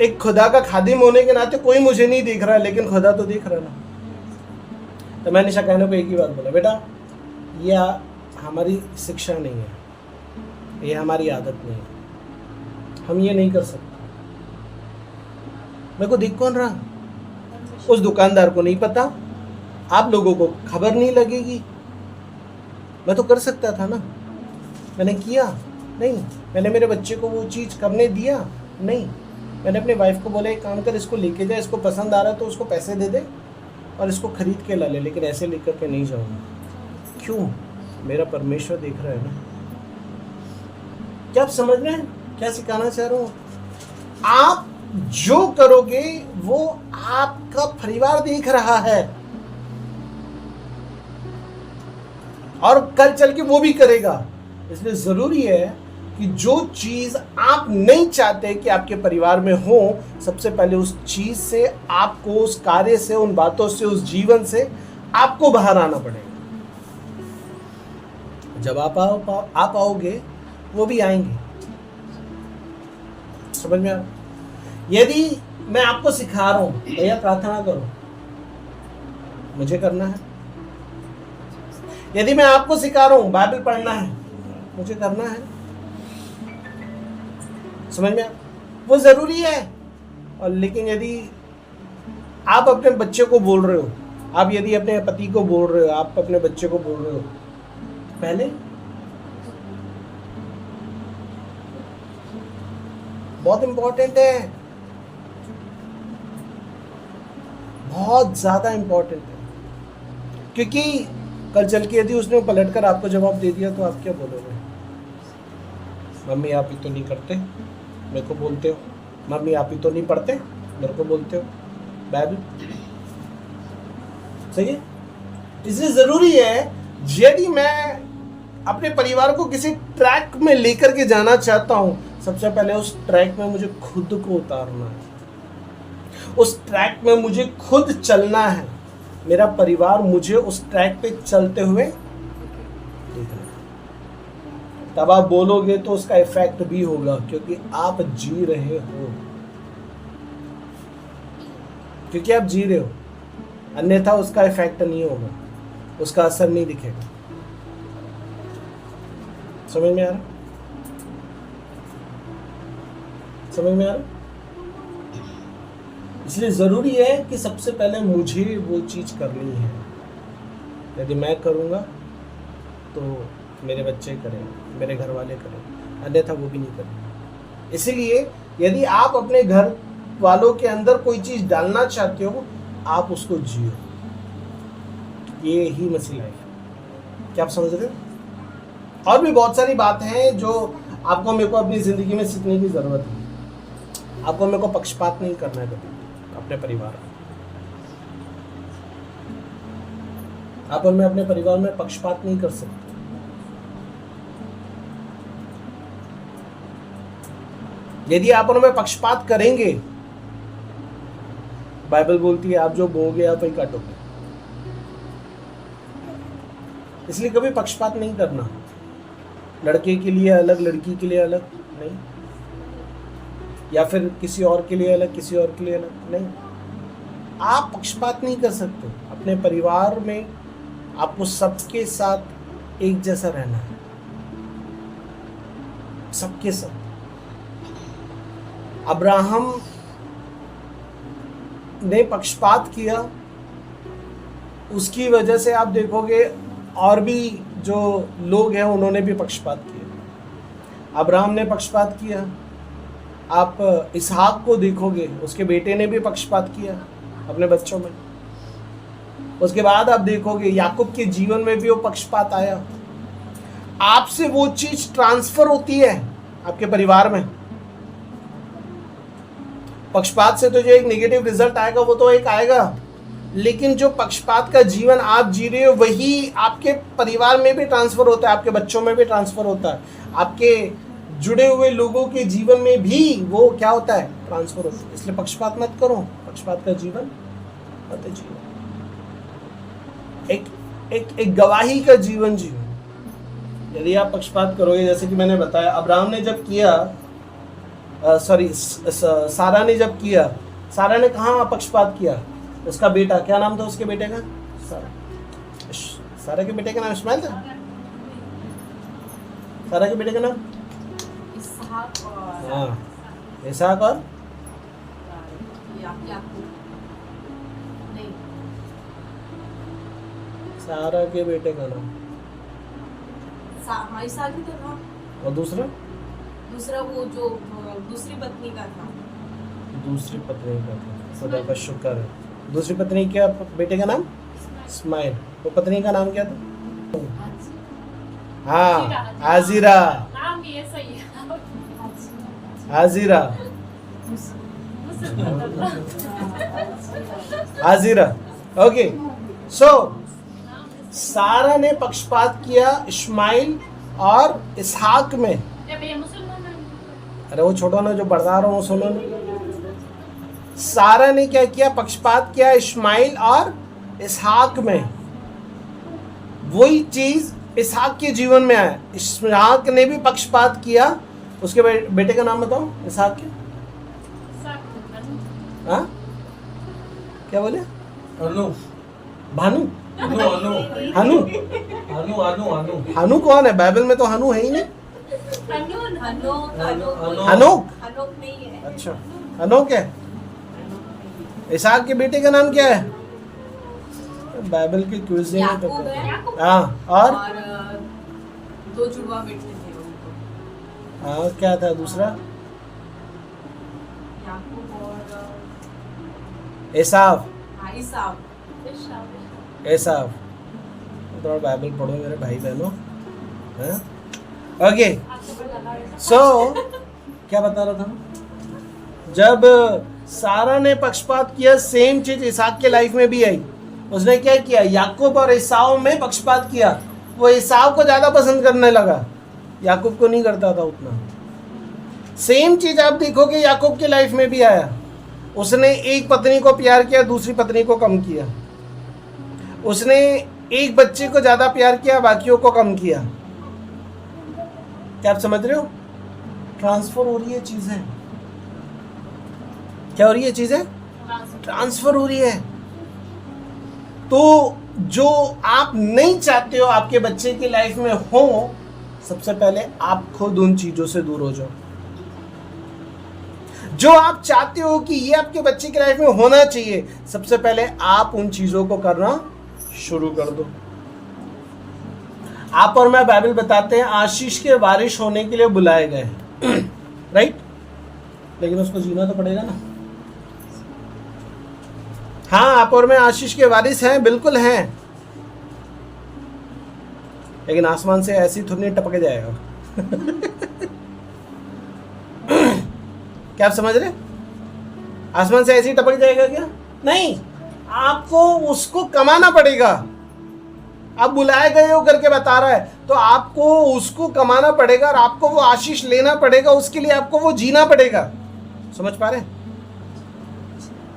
एक खुदा का खादिम होने के नाते कोई मुझे नहीं देख रहा, लेकिन खुदा तो देख रहा ना। तो मैंने शकायना को एक ही बात बोला, बेटा ये हमारी शिक्षा नहीं है, ये हमारी आदत नहीं है, हम ये नहीं कर सकते। मेरे को देख कौन रहा? उस दुकानदार को नहीं पता, आप लोगों को खबर नहीं लगेगी। मैं तो कर सकता था ना, मैंने किया नहीं। मैंने मेरे बच्चे को वो चीज़ करने दिया नहीं। मैंने अपने वाइफ को बोला एक काम कर, इसको लेके जा, इसको पसंद आ रहा है तो उसको पैसे दे दे और इसको खरीद के ला ले, लेकिन ऐसे लेकर के नहीं जाऊँगा। क्यों? मेरा परमेश्वर देख रहा है ना। क्या आप समझ रहे हैं क्या सिखाना चाह रहा हूँ? आप जो करोगे वो आपका परिवार देख रहा है, और कल चल के वो भी करेगा। इसलिए जरूरी है कि जो चीज आप नहीं चाहते कि आपके परिवार में हो, सबसे पहले उस चीज से आपको, उस कार्य से, उन बातों से, उस जीवन से आपको बाहर आना पड़ेगा। जब आप आओगे वो भी आएंगे। समझ में आ? यदि मैं आपको सिखा रहा हूं भैया प्रार्थना करो, मुझे करना है। यदि मैं आपको सिखा रहा हूं बाइबल पढ़ना है, मुझे करना है। समझ में आ? वो जरूरी है। और लेकिन यदि आप अपने बच्चे को बोल रहे हो, आप यदि अपने पति को बोल रहे हो, आप अपने बच्चे को बोल रहे हो, पहले बहुत इंपॉर्टेंट है, बहुत ज्यादा इंपॉर्टेंट है। क्योंकि कल चल के यदि उसने पलट कर आपको जवाब दे दिया तो आप क्या बोलोगे? मम्मी आप ही तो नहीं करते, मेरे को बोलते हो। मम्मी आप ही तो नहीं पढ़ते, मेरे को बोलते हो। बाइबल सही है। इसलिए जरूरी है, यदि मैं अपने परिवार को किसी ट्रैक में लेकर के जाना चाहता हूं, सबसे पहले उस ट्रैक में मुझे खुद को उतारना है, उस ट्रैक में मुझे खुद चलना है। मेरा परिवार मुझे उस ट्रैक पे चलते हुए देखना है। तब आप बोलोगे तो उसका इफेक्ट भी होगा, क्योंकि आप जी रहे हो, क्योंकि आप जी रहे हो। अन्यथा उसका इफेक्ट नहीं होगा, उसका असर नहीं दिखेगा। समझ में आ रहा? समझ में आ रहा? इसलिए जरूरी है कि सबसे पहले मुझे वो चीज करनी है। यदि मैं करूंगा तो मेरे बच्चे करेंगे, मेरे घर वाले करेंगे, अन्यथा वो भी नहीं करेंगे। इसीलिए यदि आप अपने घर वालों के अंदर कोई चीज डालना चाहते हो, आप उसको जियो। ये ही मसीह लाइफ है। क्या आप समझ रहे हो? और भी बहुत सारी बातें हैं जो आपको मेरे को अपनी जिंदगी में सीखने की जरूरत है। आपको मेरे को पक्षपात नहीं करना है कभी अपने परिवार में। आप और मैं अपने परिवार में पक्षपात नहीं कर सकते। यदि आप और मैं पक्षपात करेंगे, बाइबल बोलती है आप जो बोओगे आप वही काटोगे। इसलिए कभी पक्षपात नहीं करना। लड़के के लिए अलग, लड़की के लिए अलग नहीं, या फिर किसी और के लिए अलग, किसी और के लिए अलग नहीं। आप पक्षपात नहीं कर सकते। अपने परिवार में आपको सबके साथ एक जैसा रहना है, सबके साथ। अब्राहम ने पक्षपात किया, उसकी वजह से आप देखोगे और भी जो लोग हैं उन्होंने भी पक्षपात किया। अब्राहम ने पक्षपात किया। आप इसहाक को देखोगे, उसके बेटे ने भी पक्षपात किया अपने बच्चों में। उसके बाद आप देखोगे याकूब के जीवन में भी वो पक्षपात आया। आपसे वो चीज ट्रांसफर होती है आपके परिवार में। पक्षपात से तो जो एक नेगेटिव रिजल्ट आएगा वो तो एक आएगा, लेकिन जो पक्षपात का जीवन आप जी रहे हो वही आपके परिवार में भी ट्रांसफर होता है, आपके बच्चों में भी ट्रांसफर होता है, आपके जुड़े हुए लोगों के जीवन में भी वो क्या होता है, ट्रांसफर होता है। इसलिए पक्षपात मत करो, पक्षपात का जीवन मत जियो। एक गवाही का जीवन जियो। यदि आप पक्षपात करोगे, जैसे कि मैंने बताया, अब्राहम ने जब किया, सारा ने जब किया, सारा ने कहाँ पक्षपात किया? उसका बेटा, क्या नाम था उसके बेटे का? सारा के बेटे का नाम इस्माइल था। सारा के बेटे का नाम हाँ, इसहाक और सारा के बेटे का नाम इसहाक ही तो था। और दूसरा वो जो दूसरी पत्नी का था। दूसरी पत्नी का था। खुदा का शुक्र है। दूसरी पत्नी क्या बेटे का नाम? इस्माइल। वो पत्नी का नाम क्या था? हाँ, हाजिरा। नाम भी ऐसा ही है। हाजिरा। हाजिरा। ओके, सो सारा ने पक्षपात किया इस्माइल और इसहाक में। या भैया मुसलमान है। अरे वो छोड़ो ना, जो बता रहा हूँ सुनो ना। सारा ने क्या किया? पक्षपात किया इस्माइल और इसहाक में। वही चीज इसहाक के जीवन में आया। इसहाक ने भी पक्षपात किया। उसके बेटे का नाम बताओ इसहाक के। हाँ क्या बोले? अनु भानु? अनु अनु हनु? अनु अनु अनु हनु कौन है? बाइबल में तो हनु है ही नहीं। हनोक? हनोक नहीं है। अच्छा, हनोक है। इसहाक के बेटे का नाम क्या है? बाइबल के क्विज में तो याकूब है। हाँ, और दो जुड़वा बेटे थे उनको। हाँ क्या था दूसरा? याकूब और एसाव। ईसाव। एसाव। थोड़ा बाइबल पढ़ो मेरे भाई बहनों। हाँ? ओके, सो क्या बता रहा था? जब सारा ने पक्षपात किया, सेम चीज इसहाक के लाइफ में भी आई। उसने क्या किया? याकूब और एसाव में पक्षपात किया। वो एसाव को ज्यादा पसंद करने लगा, याकूब को नहीं करता था उतना। सेम चीज आप देखोगे याकूब के लाइफ में भी आया। उसने एक पत्नी को प्यार किया, दूसरी पत्नी को कम किया। उसने एक बच्चे को ज्यादा प्यार किया, बाकियों को कम किया। क्या आप समझ रहे हो? ट्रांसफर हो रही है चीजें। क्या हो रही है चीजें? ट्रांसफर हो रही है। तो जो आप नहीं चाहते हो आपके बच्चे की लाइफ में हो, सबसे पहले आप खुद उन चीजों से दूर हो जाओ। जो आप चाहते हो कि ये आपके बच्चे की लाइफ में होना चाहिए, सबसे पहले आप उन चीजों को करना शुरू कर दो। आप और मैं बाइबल बताते हैं आशीष के वारिश होने के लिए बुलाए गए राइट? लेकिन उसको जीना तो पड़ेगा ना। हाँ, आप और मैं आशीष के वारिस हैं, बिल्कुल हैं, लेकिन आसमान से ऐसी थोड़ी टपक जाएगा क्या आप समझ रहे? आसमान से ऐसे ही टपक जाएगा क्या? नहीं, आपको उसको कमाना पड़ेगा। आप बुलाए गए हो करके बता रहा है, तो आपको उसको कमाना पड़ेगा और आपको वो आशीष लेना पड़ेगा। उसके लिए आपको वो जीना पड़ेगा। समझ पा रहे?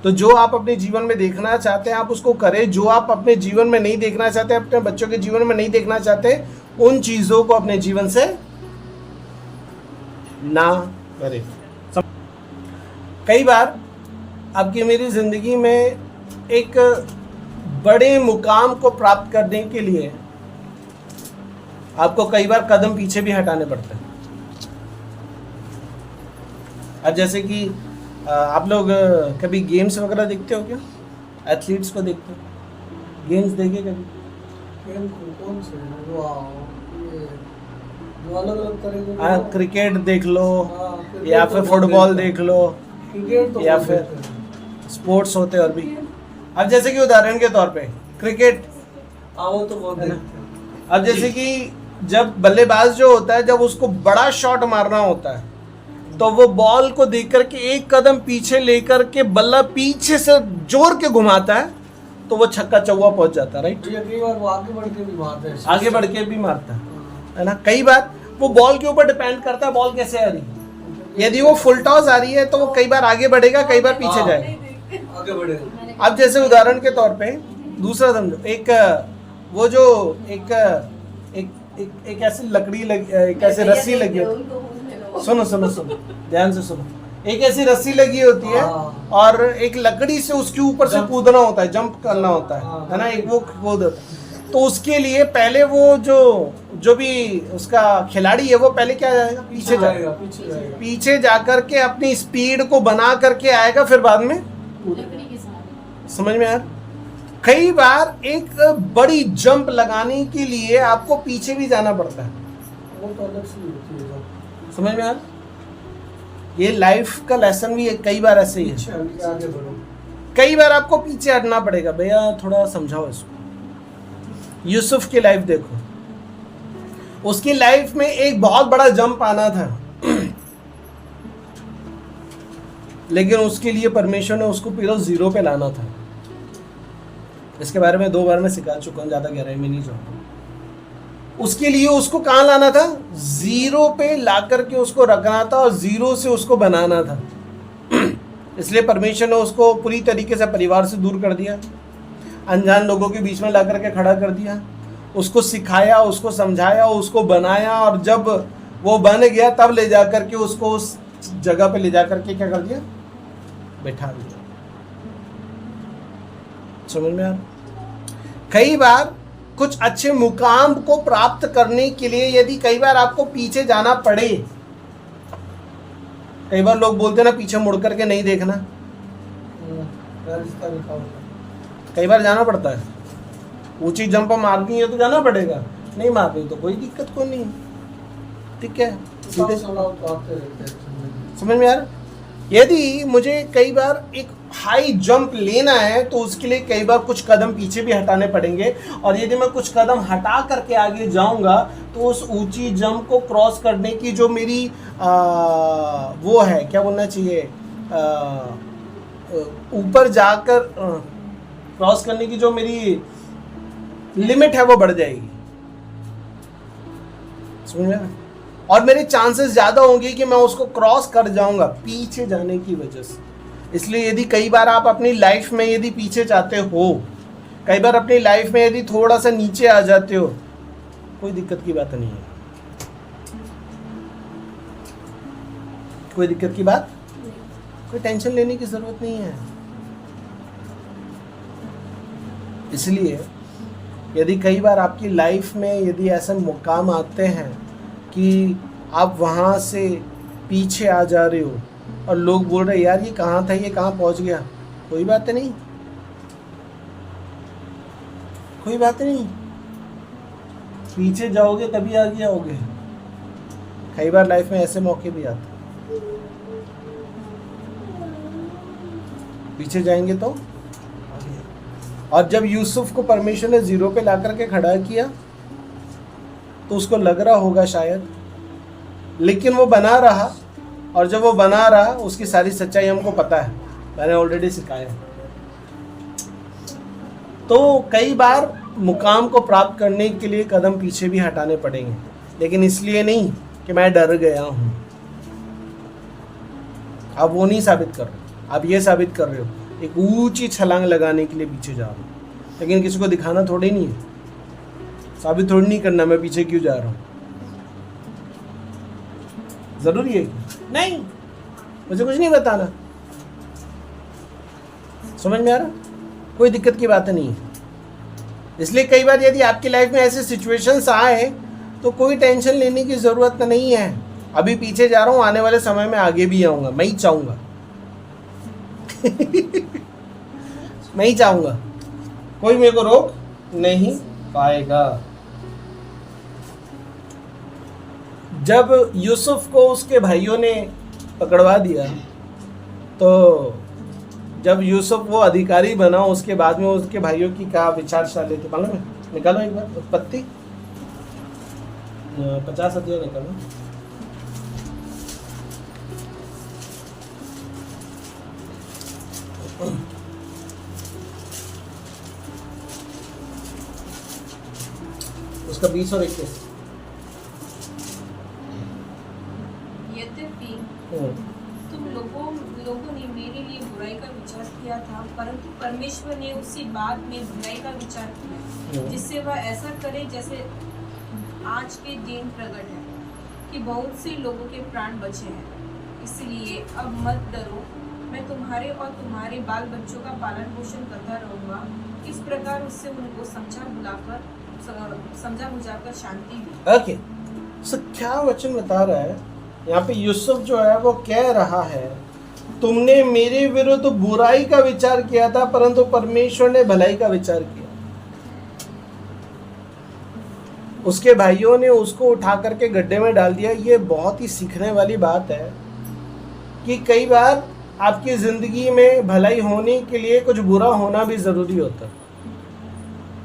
तो जो आप अपने जीवन में देखना चाहते हैं आप उसको करें। जो आप अपने जीवन में नहीं देखना चाहते, अपने बच्चों के जीवन में नहीं देखना चाहते, उन चीजों को अपने जीवन से ना करें। कई बार आपकी मेरी जिंदगी में एक बड़े मुकाम को प्राप्त करने के लिए आपको कई बार कदम पीछे भी हटाने पड़ते हैं। अब जैसे कि आप लोग कभी गेम्स वगैरह देखते हो क्या? एथलीट्स को देखते हो? गेम्स देखे कभी? कौन से? जो अलग अलग तरह के क्रिकेट देख लो, क्रिकेट या तो फिर बहुत फुटबॉल देखते हैं। देख लो, क्रिकेट तो या बहुत फिर देखते हैं। स्पोर्ट्स होते हैं और भी। अब जैसे कि उदाहरण के तौर पे क्रिकेट, वो तो बहुत देखते हैं। अब जैसे कि जब बल्लेबाज जो होता है, जब उसको बड़ा शॉट मारना होता है, तो वो बॉल को देख करके एक कदम पीछे लेकर के बल्ला पीछे से जोर के घुमाता है, तो वो छक्का चौवा पहुंच जाता है। राइट? तो ये कई बार वो आगे बढ़ के भी मारते हैं। आगे बढ़ के भी मारता है ना। कई बार वो बॉल के ऊपर डिपेंड करता है बॉल कैसे आ रही है। यदि वो फुल टॉस आ रही है तो वो कई बार आगे बढ़ेगा, कई बार पीछे जाएगा। आगे बढ़ेगा। अब जैसे उदाहरण के तौर पे दूसरा समझो, एक वो जो एक एक एक, एक ऐसी लकड़ी लगी, एक ऐसी रस्सी लगी होती। सुनो सुनो सुनो, ध्यान से सुनो। एक ऐसी रस्सी लगी होती है और एक लकड़ी से उसके ऊपर से कूदना होता है, जंप करना होता है ना। एक वो कूद होता है। तो उसके लिए पहले वो जो भी उसका खिलाड़ी है वो पहले क्या जाएगा? पीछे जाएगा। पीछे जाकर के अपनी स्पीड को बना करके आएगा, फिर बाद में समझ में यार। कई बार एक बड़ी जंप लगाने के लिए आपको पीछे भी जाना पड़ता है। वो तो अलग सी होती है। समझ में यार, ये लाइफ का लेसन भी है। कई बार ऐसे ही है, आगे बढ़ो। कई बार आपको पीछे हटना पड़ेगा। भैया थोड़ा समझाओ इसको। यूसुफ की लाइफ देखो, उसकी लाइफ में एक बहुत बड़ा जंप आना था लेकिन उसके लिए परमेश्वर ने उसको पूरा जीरो पे लाना था। इसके बारे में 2 बार मैं सिखा चुका हूँ, ज़्यादा गहराई में नहीं जाऊँगा। उसके लिए उसको कहाँ लाना था, जीरो पे ला करके उसको रखना था और जीरो से उसको बनाना था। इसलिए परमेश्वर ने उसको पूरी तरीके से परिवार से दूर कर दिया, अनजान लोगों के बीच में ला करके खड़ा कर दिया, उसको सिखाया, उसको समझाया, उसको बनाया, और जब वो बन गया तब ले जा करके उसको उस जगह पे ले जा करके क्या कर दिया, बैठा दिया। समझ में आ रहा? कई बार कुछ अच्छे मुकाम को प्राप्त करने के लिए यदि कई बार आपको पीछे जाना पड़े, कई बार लोग बोलते हैं ना पीछे मुड़ करके नहीं देखना, राजस्थान लिखा होता है। कई बार जाना पड़ता है। ऊंची जंप मारनी है तो जाना पड़ेगा, नहीं मारनी तो कोई दिक्कत को नहीं, ठीक है, सीधे थोड़ा तो आते रहते हैं। समझ में आ रहा? यदि मुझे कई बार एक हाई जंप लेना है तो उसके लिए कई बार कुछ कदम पीछे भी हटाने पड़ेंगे, और यदि मैं कुछ कदम हटा करके आगे जाऊंगा तो उस ऊंची जंप को क्रॉस करने की जो मेरी वो है, क्या बोलना चाहिए, ऊपर जाकर क्रॉस करने की जो मेरी लिमिट है वो बढ़ जाएगी। समझ में आ रहा? और मेरे चांसेस ज़्यादा होंगे कि मैं उसको क्रॉस कर जाऊंगा पीछे जाने की वजह से। इसलिए यदि कई बार आप अपनी लाइफ में यदि पीछे जाते हो, कई बार अपनी लाइफ में यदि थोड़ा सा नीचे आ जाते हो, कोई दिक्कत की बात नहीं है, कोई दिक्कत की बात, कोई टेंशन लेने की ज़रूरत नहीं है। इसलिए यदि कई बार आपकी लाइफ में यदि ऐसे मुकाम आते हैं कि आप वहाँ से पीछे आ जा रहे हो और लोग बोल रहे यार ये कहाँ था, ये कहाँ पहुँच गया, कोई बात नहीं, कोई बात नहीं, पीछे जाओगे तभी आगे आओगे। कई बार लाइफ में ऐसे मौके भी आते हैं, पीछे जाएंगे तो आगे। और जब यूसुफ को परमेश्वर ने जीरो पे ला करके खड़ा किया तो उसको लग रहा होगा शायद, लेकिन वो बना रहा, और जब वो बना रहा उसकी सारी सच्चाई हमको पता है, मैंने ऑलरेडी सिखाया। तो कई बार मुकाम को प्राप्त करने के लिए कदम पीछे भी हटाने पड़ेंगे, लेकिन इसलिए नहीं कि मैं डर गया हूँ। आप वो नहीं साबित कर रहे, आप ये साबित कर रहे हो एक ऊंची छलांग लगाने के लिए पीछे जा रहा हूँ, लेकिन किसी को दिखाना थोड़ी नहीं है, साबित थोड़ी नहीं करना मैं पीछे क्यों जा रहा हूँ। जरूरी है नहीं, मुझे कुछ नहीं बताना। समझ में आ रहा? कोई दिक्कत की बात नहीं है। इसलिए कई बार यदि आपकी लाइफ में ऐसे सिचुएशंस आए तो कोई टेंशन लेने की ज़रूरत नहीं है। अभी पीछे जा रहा हूँ, आने वाले समय में आगे भी आऊँगा, मैं ही चाहूँगा। मैं ही चाहूँगा, कोई मेरे को रोक नहीं पाएगा। जब यूसुफ को उसके भाइयों ने पकड़वा दिया, तो जब यूसुफ वो अधिकारी बना उसके बाद में उसके भाइयों की क्या विचारशाली थी मालूम है? निकालो एक बार उत्पत्ति 50 अध्याय निकालो। उसका 20 और 21। यद्यपि तुम लोगों ने मेरे लिए बुराई का विचार किया था, परंतु परमेश्वर ने उसी बात में भलाई का विचार किया, जिससे वह ऐसा करे जैसे आज के दिन प्रकट है कि बहुत से लोगों के प्राण बचे हैं। इसलिए अब मत डरो, मैं तुम्हारे और तुम्हारे बाल बच्चों का पालन पोषण करता रहूँगा। इस प्रकार उससे उनको समझा बुझाकर शांति दी। ओके, सो क्या वचन बता रहा है यहाँ पे? यूसुफ जो है वो कह रहा है तुमने मेरे विरुद्ध बुराई का विचार किया था, परंतु परमेश्वर ने भलाई का विचार किया। उसके भाइयों ने उसको उठा करके गड्ढे में डाल दिया। ये बहुत ही सीखने वाली बात है कि कई बार आपकी जिंदगी में भलाई होने के लिए कुछ बुरा होना भी जरूरी होता है।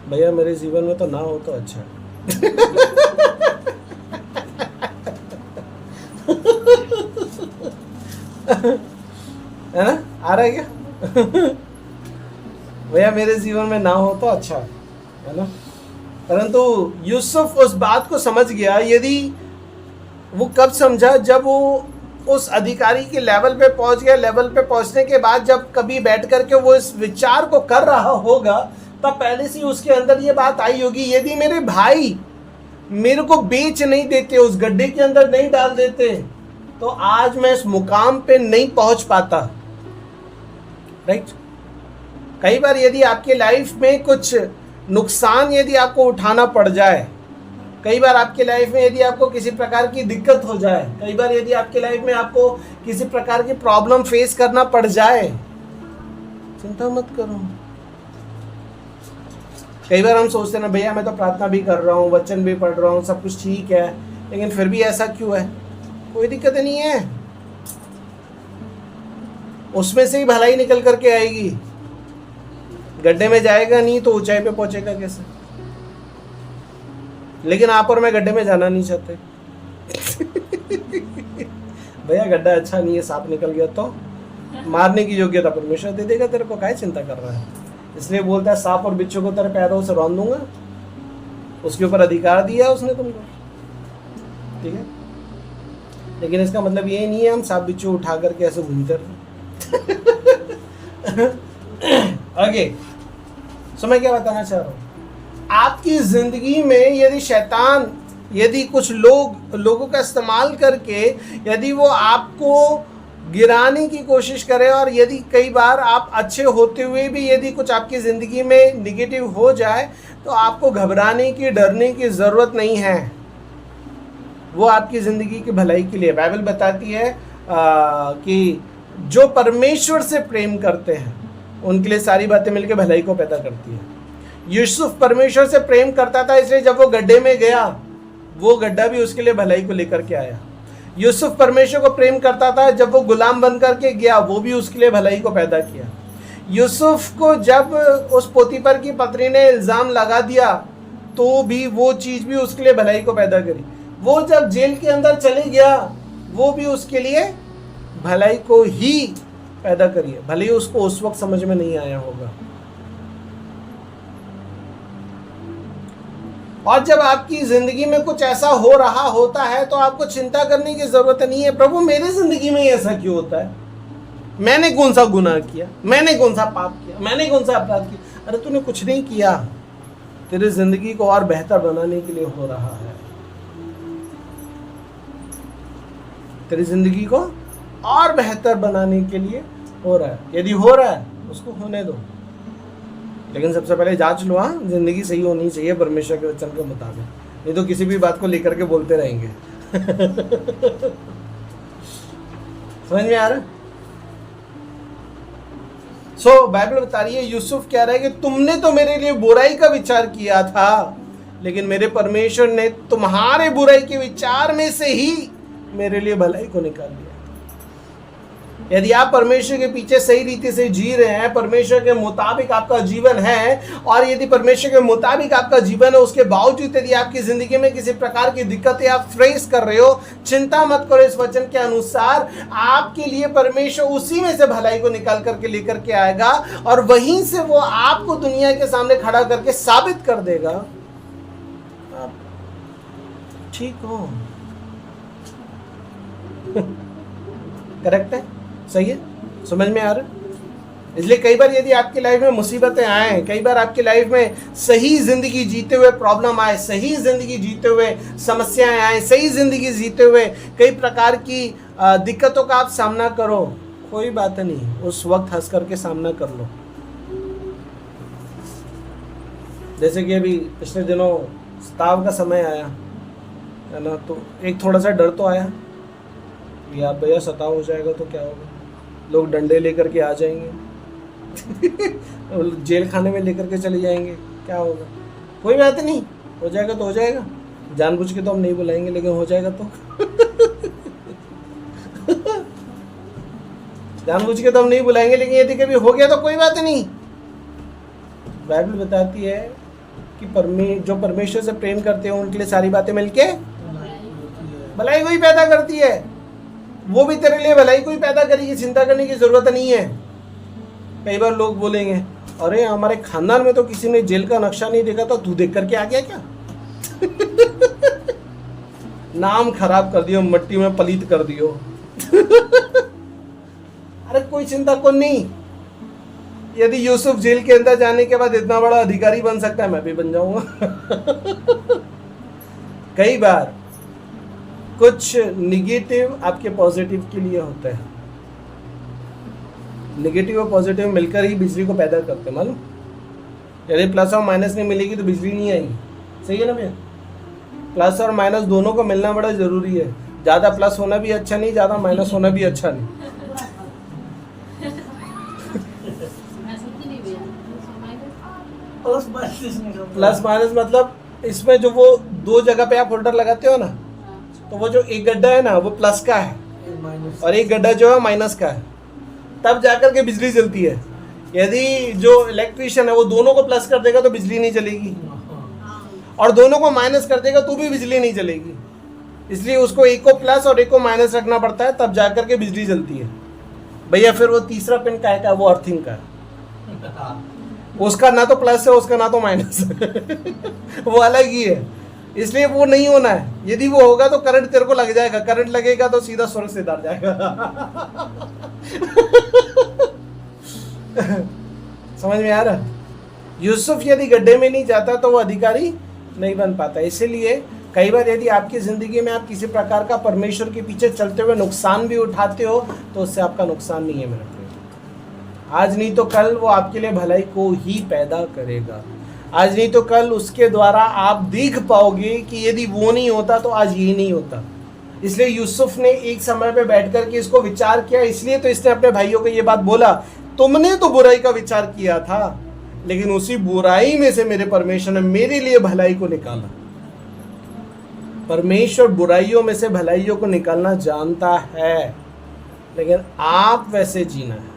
भैया मेरे जीवन में तो ना हो तो अच्छा है। है ना? आ रहा है क्या? भैया मेरे जीवन में ना हो तो अच्छा है ना? परंतु यूसुफ उस बात को समझ गया। यदि वो कब समझा, जब वो उस अधिकारी के लेवल पे पहुंच गया। लेवल पे पहुंचने के बाद जब कभी बैठ करके वो इस विचार को कर रहा होगा, तब पहले से उसके अंदर ये बात आई होगी, यदि मेरे भाई मेरे को बेच नहीं देते, उस गड्ढे के अंदर नहीं डाल देते, तो आज मैं इस मुकाम पे नहीं पहुंच पाता। राइट? कई बार यदि आपके लाइफ में कुछ नुकसान यदि आपको उठाना पड़ जाए, कई बार आपके लाइफ में यदि आपको किसी प्रकार की दिक्कत हो जाए, कई बार यदि आपके लाइफ में आपको किसी प्रकार की प्रॉब्लम फेस करना पड़ जाए, चिंता मत करो। कई बार हम सोचते हैं ना, भैया मैं तो प्रार्थना भी कर रहा हूँ, वचन भी पढ़ रहा हूँ, सब कुछ ठीक है, लेकिन फिर भी ऐसा क्यों है? कोई दिक्कत नहीं है, उसमें से ही भलाई निकल करके आएगी। गड्ढे में जाएगा नहीं तो ऊंचाई पे पहुंचेगा कैसे? लेकिन आप और मैं गड्ढे में जाना नहीं चाहते। भैया गड्ढा अच्छा नहीं है, सांप निकल गया तो मारने की योग्यता परमेश्वर दे देगा, तेरे को काहे चिंता कर रहा है? इसलिए बोलता है सांप और बिच्छू को तेरे पैरों से रौंद दूंगा, उसके ऊपर अधिकार दिया उसने तुमको, ठीक है? लेकिन इसका मतलब ये नहीं है हम सांप बिच्छू उठा करके ऐसे घूमते रहे। आगे सो मैं क्या बताना चाह रहा हूँ, आपकी जिंदगी में यदि शैतान, यदि कुछ लोगों का इस्तेमाल करके यदि वो आपको गिराने की कोशिश करे, और यदि कई बार आप अच्छे होते हुए भी यदि कुछ आपकी ज़िंदगी में निगेटिव हो जाए, तो आपको घबराने की, डरने की ज़रूरत नहीं है। वो आपकी ज़िंदगी की भलाई के लिए। बाइबल बताती है कि जो परमेश्वर से प्रेम करते हैं उनके लिए सारी बातें मिलकर भलाई को पैदा करती है। यूसुफ परमेश्वर से प्रेम करता था, इसलिए जब वो गड्ढे में गया, वो गड्ढा भी उसके लिए भलाई को लेकर के आया। यूसुफ परमेश्वर को प्रेम करता था, जब वो गुलाम बन करके गया, वो भी उसके लिए भलाई को पैदा किया। यूसुफ को जब उस पोतीफर की पत्नी ने इल्ज़ाम लगा दिया, तो भी वो चीज़ भी उसके लिए भलाई को पैदा करी। वो जब जेल के अंदर चले गया, वो भी उसके लिए भलाई को ही पैदा करी है, भले ही उसको उस वक्त समझ में नहीं आया होगा। और जब आपकी जिंदगी में कुछ ऐसा हो रहा होता है, तो आपको चिंता करने की जरूरत नहीं है, प्रभु मेरी जिंदगी में ऐसा क्यों होता है? मैंने कौन सा गुनाह किया? मैंने कौन सा पाप किया? मैंने कौन सा अपराध किया? अरे तूने कुछ नहीं किया, तेरी जिंदगी को और बेहतर बनाने के लिए हो रहा है। तेरी जिंदगी को और बेहतर बनाने के लिए हो रहा है। यदि हो रहा है उसको होने दो, लेकिन सबसे पहले जांच लो, हाँ जिंदगी सही होनी चाहिए परमेश्वर के वचन के मुताबिक, नहीं तो किसी भी बात को लेकर के बोलते रहेंगे। समझ में आ रहा है? बाइबल बता रही है, यूसुफ कह रहा है कि तुमने तो मेरे लिए बुराई का विचार किया था, लेकिन मेरे परमेश्वर ने तुम्हारे बुराई के विचार में से ही मेरे लिए भलाई को निकाल दिया। यदि आप परमेश्वर के पीछे सही रीति से जी रहे हैं, परमेश्वर के मुताबिक आपका जीवन है, और यदि परमेश्वर के मुताबिक आपका जीवन है, उसके बावजूद यदि आपकी जिंदगी में किसी प्रकार की दिक्कतें आप फेस कर रहे हो, चिंता मत करो। इस वचन के अनुसार आपके लिए परमेश्वर उसी में से भलाई को निकाल करके लेकर के आएगा, और वहीं से वो आपको दुनिया के सामने खड़ा करके साबित कर देगा आप ठीक हो। करेक्ट है? सही है? समझ में आ रहा है? इसलिए कई बार यदि आपकी लाइफ में मुसीबतें आए, कई बार आपकी लाइफ में सही जिंदगी जीते हुए प्रॉब्लम आए, सही जिंदगी जीते हुए समस्याएं आए, सही जिंदगी जीते हुए कई प्रकार की दिक्कतों का आप सामना करो, कोई बात नहीं, उस वक्त हंस करके सामना कर लो। जैसे कि अभी पिछले दिनों स्ताव का समय आया है ना, तो एक थोड़ा सा डर तो आया, या भैया सताव हो जाएगा तो क्या होगा, लोग डंडे लेकर के आ जाएंगे, जेल खाने में लेकर के चले जाएंगे, क्या होगा? कोई बात नहीं, हो जाएगा तो हो जाएगा, जानबूझ के तो हम नहीं बुलाएंगे, लेकिन हो जाएगा तो जानबूझ के तो हम नहीं बुलाएंगे, लेकिन यदि कभी हो गया तो कोई बात नहीं। बाइबल बताती है कि जो परमेश्वर से प्रेम करते हैं उनके लिए सारी बातें मिलके भलाई को ही पैदा करती है। वो भी तेरे लिए भलाई को ही पैदा करेगी, चिंता करने की जरूरत नहीं है। कई बार लोग बोलेंगे अरे हमारे खानदान में तो किसी ने जेल का नक्शा नहीं देखा था, तू देख करके आ गया क्या? नाम खराब कर दियो, मट्टी में पलीत कर दियो। अरे कोई चिंता को नहीं, यदि यूसुफ जेल के अंदर जाने के बाद इतना बड़ा अधिकारी बन सकता है, मैं भी बन जाऊंगा। कई बार कुछ निगेटिव आपके पॉजिटिव के लिए होता है। नेगेटिव और पॉजिटिव मिलकर ही बिजली को पैदा करते हैं, मालूम? यदि प्लस और माइनस नहीं मिलेगी तो बिजली नहीं आएगी। सही है ना भैया? प्लस और माइनस दोनों को मिलना बड़ा जरूरी है। ज़्यादा प्लस होना भी अच्छा नहीं, ज़्यादा माइनस होना भी अच्छा नहीं। प्लस माइनस मतलब इसमें जो वो दो जगह पे आप होल्डर लगाते हो ना, तो वो जो एक गड्ढा है ना वो प्लस का है माइनस और एक गड्ढा जो है माइनस का है, तब जाकर के बिजली चलती है। यदि जो इलेक्ट्रिशियन है वो दोनों को प्लस कर देगा तो बिजली नहीं चलेगी, और दोनों को माइनस कर देगा तो भी बिजली नहीं चलेगी। इसलिए उसको एक को प्लस और एक को माइनस रखना पड़ता है, तब जाकर के बिजली चलती है। भैया फिर वो तीसरा पिन का है, वो अर्थिंग का है। उसका ना तो प्लस है, उसका ना तो माइनस है। वो अलग ही है, इसलिए वो नहीं होना है। यदि वो होगा तो करंट तेरे को लग जाएगा, करंट लगेगा तो सीधा स्वर्ग से उतर जाएगा। समझ में आ रहा? यूसुफ यदि गड्ढे में नहीं जाता तो वो अधिकारी नहीं बन पाता। इसीलिए कई बार यदि आपकी ज़िंदगी में आप किसी प्रकार का परमेश्वर के पीछे चलते हुए नुकसान भी उठाते हो तो उससे आपका नुकसान नहीं है मेरे प्रिय। आज नहीं तो कल वो आपके लिए भलाई को ही पैदा करेगा। आज नहीं तो कल उसके द्वारा आप देख पाओगे कि यदि वो नहीं होता तो आज ये नहीं होता। इसलिए यूसुफ ने एक समय पे बैठ कर के इसको विचार किया, इसलिए तो इसने अपने भाइयों को ये बात बोला, तुमने तो बुराई का विचार किया था, लेकिन उसी बुराई में से मेरे परमेश्वर ने मेरे लिए भलाई को निकाला। परमेश्वर बुराइयों में से भलाइयों को निकालना जानता है, लेकिन आप वैसे जीना है,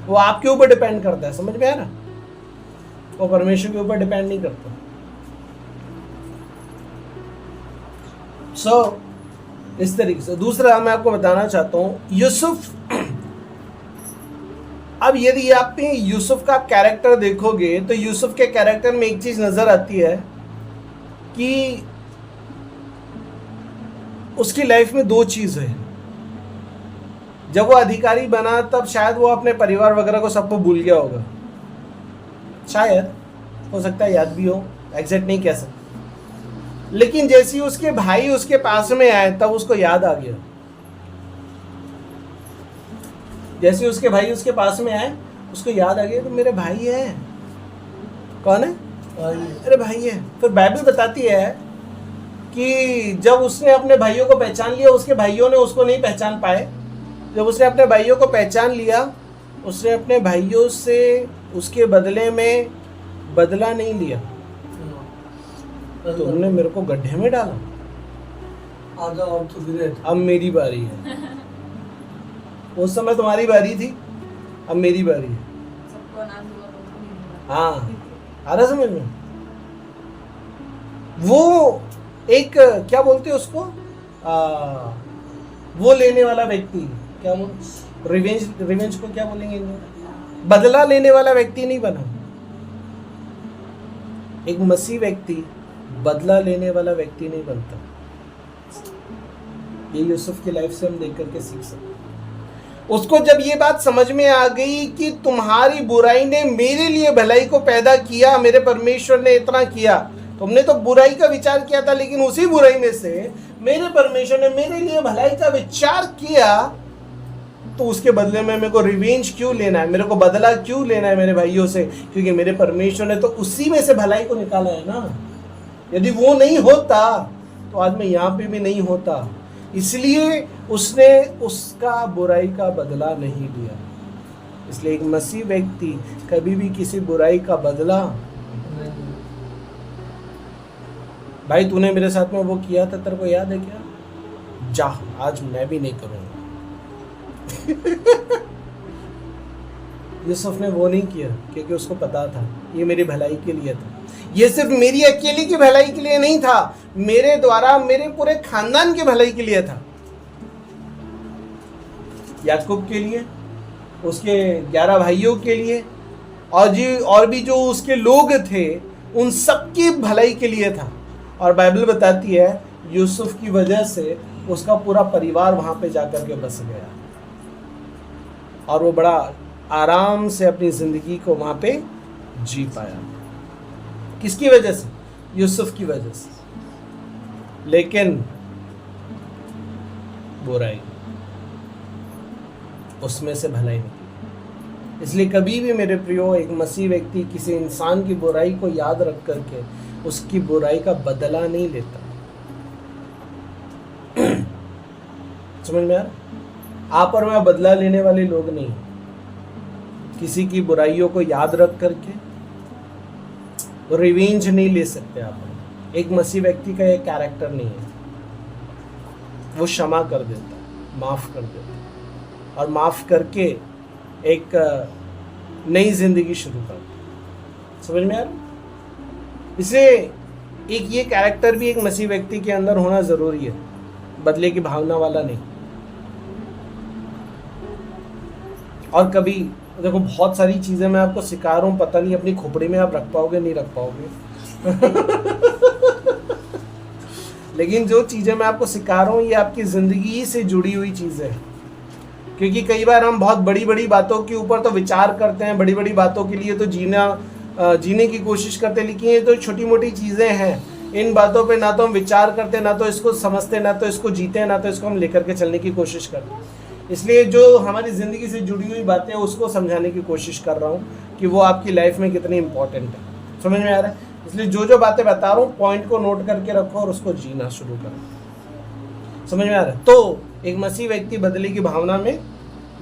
वो आपके ऊपर डिपेंड करता है। समझ में आया ना? वो परमेश्वर के ऊपर डिपेंड नहीं करता। इस तरीके से दूसरा मैं आपको बताना चाहता हूं, यूसुफ। अब यदि आप यूसुफ का कैरेक्टर देखोगे तो यूसुफ के कैरेक्टर में एक चीज नजर आती है कि उसकी लाइफ में दो चीज है। जब वो अधिकारी बना तब शायद वो अपने परिवार वगैरह को सबको भूल गया होगा, शायद, हो सकता है याद भी हो, एग्जैक्ट नहीं कह सकते। लेकिन जैसे ही उसके भाई उसके पास में आए तब उसको याद आ गया। जैसे उसके भाई उसके पास में आए उसको याद आ गया तो मेरे भाई है। कौन है? अरे भाई है। फिर बाइबल बताती है कि जब उसने अपने भाइयों को पहचान लिया, उसके भाइयों ने उसको नहीं पहचान पाए। जब उसने अपने भाइयों को पहचान लिया, उसने अपने भाइयों से उसके बदले में बदला नहीं लिया। तुमने मेरे को गड्ढे में डाला, अब मेरी बारी है। उस समय तुम्हारी बारी थी, अब मेरी बारी है। सबको अनाज हुआ तो नहीं हुआ। हाँ, आ रहा समझ में? वो एक क्या बोलते हैं उसको, वो लेने वाला व्यक्ति, क्या वो रिवेंज को क्या बोलेंगे? बदला लेने वाला व्यक्ति नहीं बना। एक मसीह व्यक्ति बदला लेने वाला व्यक्ति नहीं बनता। ये यूसुफ की लाइफ से हम देख करके सीख सकते। उसको जब ये बात समझ में आ गई कि तुम्हारी बुराई ने मेरे लिए भलाई को पैदा किया, मेरे परमेश्वर ने इतना किया, तुमने तो बुराई का विचार किया था, लेकिन उसी बुराई में से मेरे परमेश्वर ने मेरे लिए भलाई का विचार किया, तो उसके बदले में मेरे को रिवेंज क्यों लेना है, मेरे को बदला क्यों लेना है मेरे भाइयों से? क्योंकि मेरे परमेश्वर ने तो उसी में से भलाई को निकाला है ना। यदि वो नहीं होता तो आज मैं यहाँ पे भी नहीं होता। इसलिए उसने उसका बुराई का बदला नहीं लिया। इसलिए एक मसीह व्यक्ति कभी भी किसी बुराई का बदला, भाई तूने मेरे साथ में वो किया था, तेरे को याद है क्या? जा, आज मैं भी नहीं करूंगा। यूसुफ ने वो नहीं किया क्योंकि उसको पता था ये मेरी भलाई के लिए था। ये सिर्फ मेरी अकेली की भलाई के लिए नहीं था, मेरे द्वारा मेरे पूरे खानदान की भलाई के लिए था। याकूब के लिए, उसके 11 भाइयों के लिए, और भी जो उसके लोग थे उन सबकी भलाई के लिए था। और बाइबल बताती है यूसुफ की वजह से उसका पूरा परिवार वहां पे जाकर के बस गया और वो बड़ा आराम से अपनी जिंदगी को वहां पे जी पाया। किसकी वजह से? यूसुफ की वजह से। लेकिन बुराई, उसमें से भलाई निकली। इसलिए कभी भी मेरे प्रियो एक मसीह व्यक्ति किसी इंसान की बुराई को याद रख करके उसकी बुराई का बदला नहीं लेता। समझ में आ रहा? आप और मैं बदला लेने वाले लोग नहीं, किसी की बुराइयों को याद रख करके रिवेंज नहीं ले सकते आप। एक मसीह व्यक्ति का एक कैरेक्टर नहीं है। वो क्षमा कर देता है, माफ कर देता है और माफ करके एक नई जिंदगी शुरू करता है। समझ में आ रहा? इसलिए एक ये कैरेक्टर भी एक मसीह व्यक्ति के अंदर होना जरूरी है, बदले की भावना वाला नहीं। और कभी देखो बहुत सारी चीजें मैं आपको सिखा रहा हूँ, पता नहीं अपनी खोपड़ी में आप रख पाओगे नहीं रख पाओगे लेकिन जो चीजें मैं आपको सिखा रहा हूँ ये आपकी जिंदगी से जुड़ी हुई चीजें हैं। क्योंकि कई बार हम बहुत बड़ी बड़ी बातों के ऊपर तो विचार करते हैं, बड़ी बड़ी बातों के लिए तो जीने की कोशिश करते हैं, लेकिन ये तो छोटी मोटी चीजें हैं। इन बातों पे ना तो हम विचार करते, ना तो इसको समझते, ना तो इसको जीते, ना तो इसको हम लेकर के चलने की कोशिश करते हैं। इसलिए जो हमारी ज़िंदगी से जुड़ी हुई बातें उसको समझाने की कोशिश कर रहा हूँ कि वो आपकी लाइफ में कितनी इंपॉर्टेंट है। समझ में आ रहा है? इसलिए जो बातें बता रहा हूँ पॉइंट को नोट करके रखो और उसको जीना शुरू करो। समझ में आ रहा है? तो एक मसीह व्यक्ति बदले की भावना में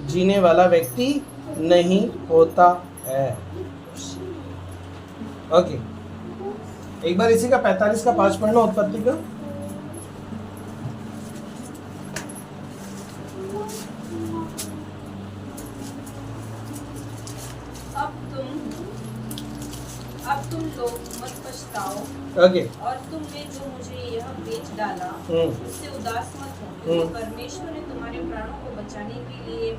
जीने वाला व्यक्ति नहीं होता है। ओके, एक बार इसी का 45 का 5 पढ़ना, उत्पत्ति का। अब तुम लोग मत पछताओ, ओके, और तुमने जो मुझे यह बेच डाला उससे उदास मत हो, क्योंकि परमेश्वर ने तुम्हारे प्राणों को बचाने के लिए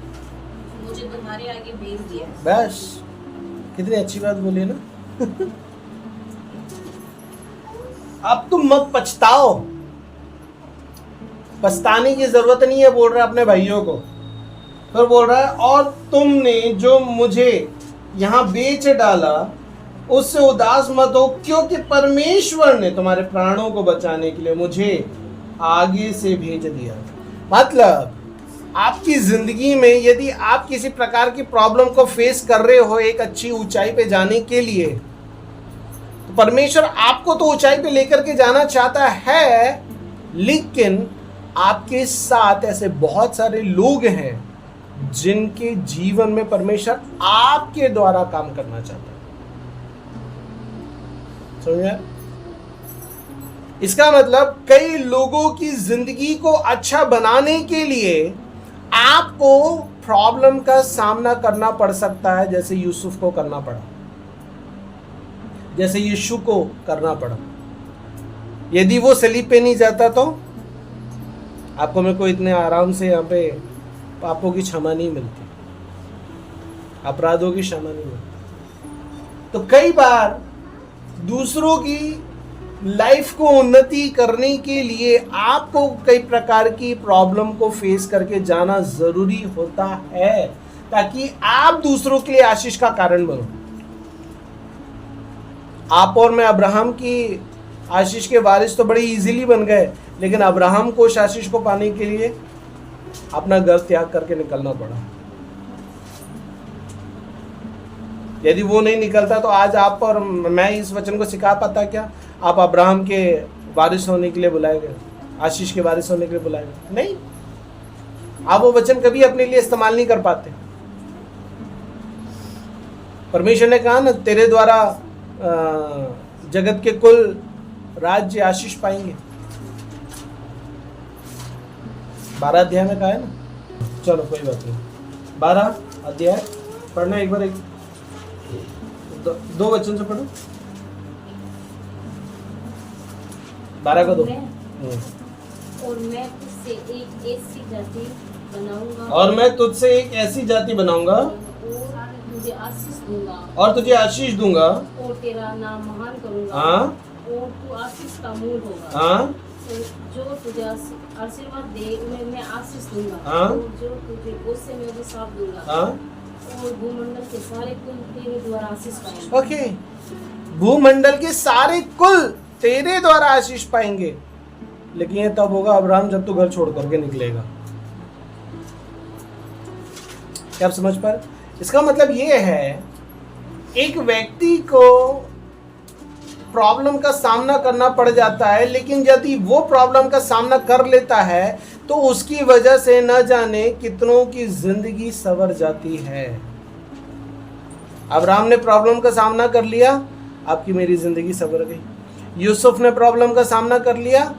मुझे तुम्हारे आगे भेज दिया। बस कितनी अच्छी बात बोली ना अब तुम मत पछताओ, पछताने की जरूरत नहीं है बोल रहा है अपने भाइयों को। फिर बोल रहा है और तुमने जो मुझे यहाँ बेच डाला उससे उदास मत हो, क्योंकि परमेश्वर ने तुम्हारे प्राणों को बचाने के लिए मुझे आगे से भेज दिया। मतलब आपकी जिंदगी में यदि आप किसी प्रकार की प्रॉब्लम को फेस कर रहे हो एक अच्छी ऊंचाई पे जाने के लिए, तो परमेश्वर आपको तो ऊंचाई पे लेकर के जाना चाहता है, लेकिन आपके साथ ऐसे बहुत सारे लोग हैं जिनके जीवन में परमेश्वर आपके द्वारा काम करना चाहता है। समझे? इसका मतलब कई लोगों की जिंदगी को अच्छा बनाने के लिए आपको प्रॉब्लम का सामना करना पड़ सकता है, जैसे यूसुफ को करना पड़ा, जैसे यीशु को करना पड़ा। यदि वो सलीब पे नहीं जाता तो आपको मेरे को इतने आराम से यहाँ पे पापों की क्षमा नहीं मिलती, अपराधों की क्षमा नहीं मिलती। तो कई बार दूसरों की लाइफ को उन्नति करने के लिए आपको कई प्रकार की प्रॉब्लम को फेस करके जाना जरूरी होता है, ताकि आप दूसरों के लिए आशीष का कारण बनो। आप और मैं अब्राहम की आशीष के वारिस तो बड़ी इजीली बन गए, लेकिन अब्राहम को उस आशीष को पाने के लिए अपना घर त्याग करके निकलना पड़ा। यदि वो नहीं निकलता तो आज आप और मैं इस वचन को सिखा पाता क्या? आप अब्राहम के वारिस होने के लिए बुलाए गए, आशीष के वारिस होने के लिए बुलाए गए? नहीं, आप वो वचन कभी अपने लिए इस्तेमाल नहीं कर पाते। परमेश्वर ने कहा ना, तेरे द्वारा जगत के कुल राज्य आशीष पाएंगे। 12 अध्याय में कहा है ना। चलो कोई बात नहीं, 12 अध्याय पढ़ना एक बार, दो वचन से पढ़ो। 12 का 2। और मैं तुझसे एक ऐसी जाति बनाऊंगा और मैं तुझसे एक ऐसी जाति बनाऊंगा और तुझे आशीष दूंगा और तुझे आशीष दूंगा। और तेरा नाम महान करूंगा हाँ और तू आशीष का मूल होगा। हाँ तो जो तुझे आशीर्वाद दे उन्हें मैं आशीष दूंगा हाँ। और जो तुझे गुस्से में अभिशाप दूंगा हाँ और भूमंडल के सारे कुल तेरे द्वारा आशीष पाएंगे। ओके, भूमंडल के सारे कुल तेरे द्वारा आशीष पाएंगे। लेकिन ये तब होगा अब्राहम जब तू घर छोड़ करके निकलेगा। क्या आप समझ पर? इसका मतलब ये है एक व्यक्ति को प्रॉब्लम का सामना करना पड़ जाता है, लेकिन यदि वो प्रॉब्लम का सामना कर लेता है तो उसकी वजह से न जाने कितनों की जिंदगी संवर जाती है। अब्राहम ने प्रॉब्लम का सामना कर लिया, आपकी मेरी जिंदगी संवर गई। यूसुफ ने प्रॉब्लम का सामना कर लिया,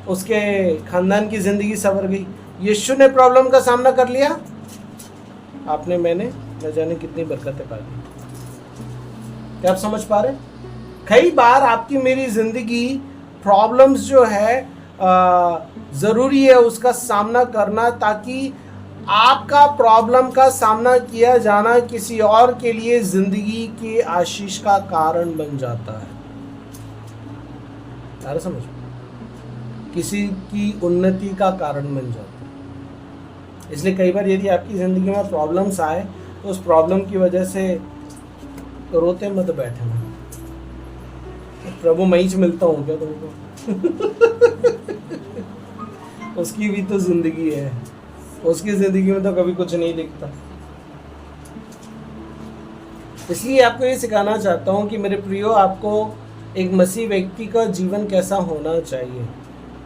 उसके खानदान की जिंदगी संवर गई। यीशु ने प्रॉब्लम का सामना कर लिया, आपने मैंने न जाने कितनी बरकतें पा ली। क्या आप समझ पा रहे? कई बार आपकी मेरी जिंदगी प्रॉब्लम्स जो है ज़रूरी है उसका सामना करना, ताकि आपका प्रॉब्लम का सामना किया जाना किसी और के लिए जिंदगी के आशीष का कारण बन जाता है। सारा समझ, किसी की उन्नति का कारण बन जाता है। इसलिए कई बार यदि आपकी ज़िंदगी में प्रॉब्लम्स आए तो उस प्रॉब्लम की वजह से रोते मत बैठना। प्रभु मैं ही मिलता हूँ क्या तुमको? उसकी भी तो जिंदगी है, उसकी जिंदगी में तो कभी कुछ नहीं दिखता। इसलिए आपको ये सिखाना चाहता हूँ कि मेरे प्रियो, आपको एक मसीह व्यक्ति का जीवन कैसा होना चाहिए।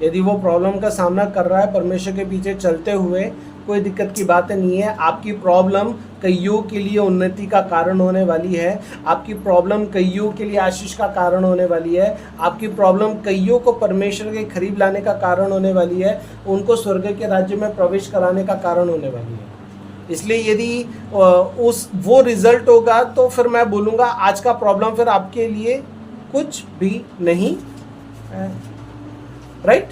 यदि वो प्रॉब्लम का सामना कर रहा है, परमेश्वर के पीछे चलते हुए, कोई दिक्कत की बात नहीं है। आपकी प्रॉब्लम कईयों के लिए उन्नति का कारण होने वाली है। आपकी प्रॉब्लम कईयों के लिए आशीष का कारण होने वाली है। आपकी प्रॉब्लम कईयों को परमेश्वर के करीब लाने का कारण होने वाली है, उनको स्वर्ग के राज्य में प्रवेश कराने का कारण होने वाली है। इसलिए यदि वो रिजल्ट होगा तो फिर मैं बोलूँगा आज का प्रॉब्लम फिर आपके लिए कुछ भी नहीं है। राइट?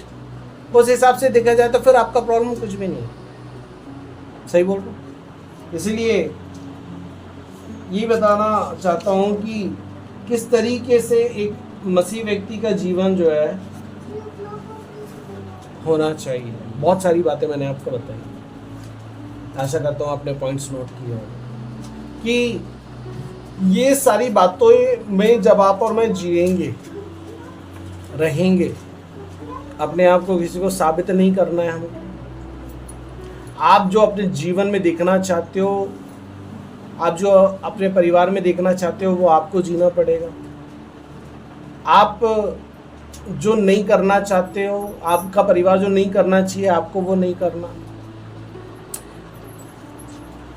उस हिसाब से देखा जाए तो फिर आपका प्रॉब्लम कुछ भी नहीं है। सही बोल रहा हूँ? इसलिए ये बताना चाहता हूँ कि किस तरीके से एक मसीह व्यक्ति का जीवन जो है होना चाहिए। बहुत सारी बातें मैंने आपको बताई, आशा करता हूँ आपने पॉइंट्स नोट किए होंगे कि ये सारी बातों में जब आप और मैं जिएंगे, रहेंगे, अपने आप को किसी को साबित नहीं करना है हमें। आप जो अपने जीवन में देखना चाहते हो, आप जो अपने परिवार में देखना चाहते हो, वो आपको जीना पड़ेगा। आप जो नहीं करना चाहते हो, आपका परिवार जो नहीं करना चाहिए, आपको वो नहीं करना।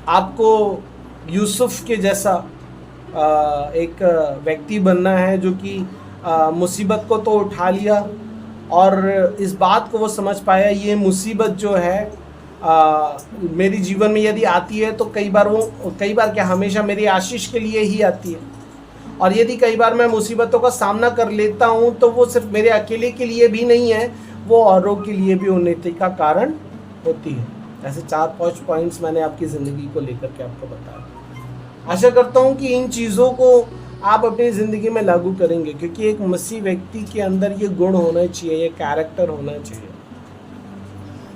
आपको यूसुफ के जैसा एक व्यक्ति बनना है जो कि मुसीबत को तो उठा लिया और इस बात को वो समझ पाया, ये मुसीबत जो है मेरी जीवन में यदि आती है तो कई बार क्या हमेशा मेरी आशीष के लिए ही आती है। और यदि कई बार मैं मुसीबतों का सामना कर लेता हूँ तो वो सिर्फ मेरे अकेले के लिए भी नहीं है, वो औरों के लिए भी उन्नति का कारण होती है। ऐसे 4-5 पॉइंट्स मैंने आपकी ज़िंदगी को लेकर के आपको बताया। आशा करता हूँ कि इन चीज़ों को आप अपनी ज़िंदगी में लागू करेंगे, क्योंकि एक मसीह व्यक्ति के अंदर ये गुण होना चाहिए, ये कैरेक्टर होना चाहिए।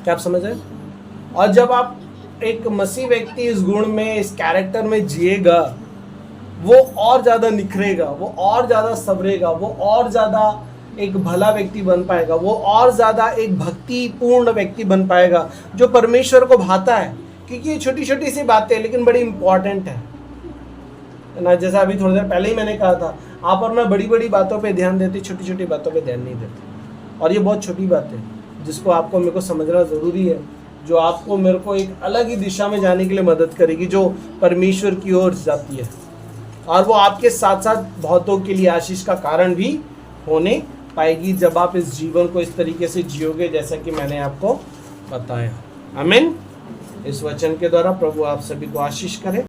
क्या आप समझ रहे हैं? और जब आप एक मसीह व्यक्ति इस गुण में, इस कैरेक्टर में जिएगा, वो और ज़्यादा निखरेगा, वो और ज़्यादा संवरेगा, वो और ज़्यादा एक भला व्यक्ति बन पाएगा, वो और ज़्यादा एक भक्तिपूर्ण व्यक्ति बन पाएगा जो परमेश्वर को भाता है। क्योंकि ये छोटी छोटी सी बातें लेकिन बड़ी इंपॉर्टेंट है ना। जैसा अभी थोड़ी देर पहले ही मैंने कहा था, आप और मैं बड़ी बड़ी बातों पे ध्यान देते, छोटी छोटी बातों पे ध्यान नहीं देते। और ये बहुत छोटी बात है जिसको आपको मेरे को समझना ज़रूरी है, जो आपको मेरे को एक अलग ही दिशा में जाने के लिए मदद करेगी, जो परमेश्वर की ओर जाती है। और वो आपके साथ साथ बहुतों के लिए आशीष का कारण भी होने पाएगी जब आप इस जीवन को इस तरीके से जियोगे जैसा कि मैंने आपको बताया। आमीन। इस वचन के द्वारा प्रभु आप सभी को आशीष करे।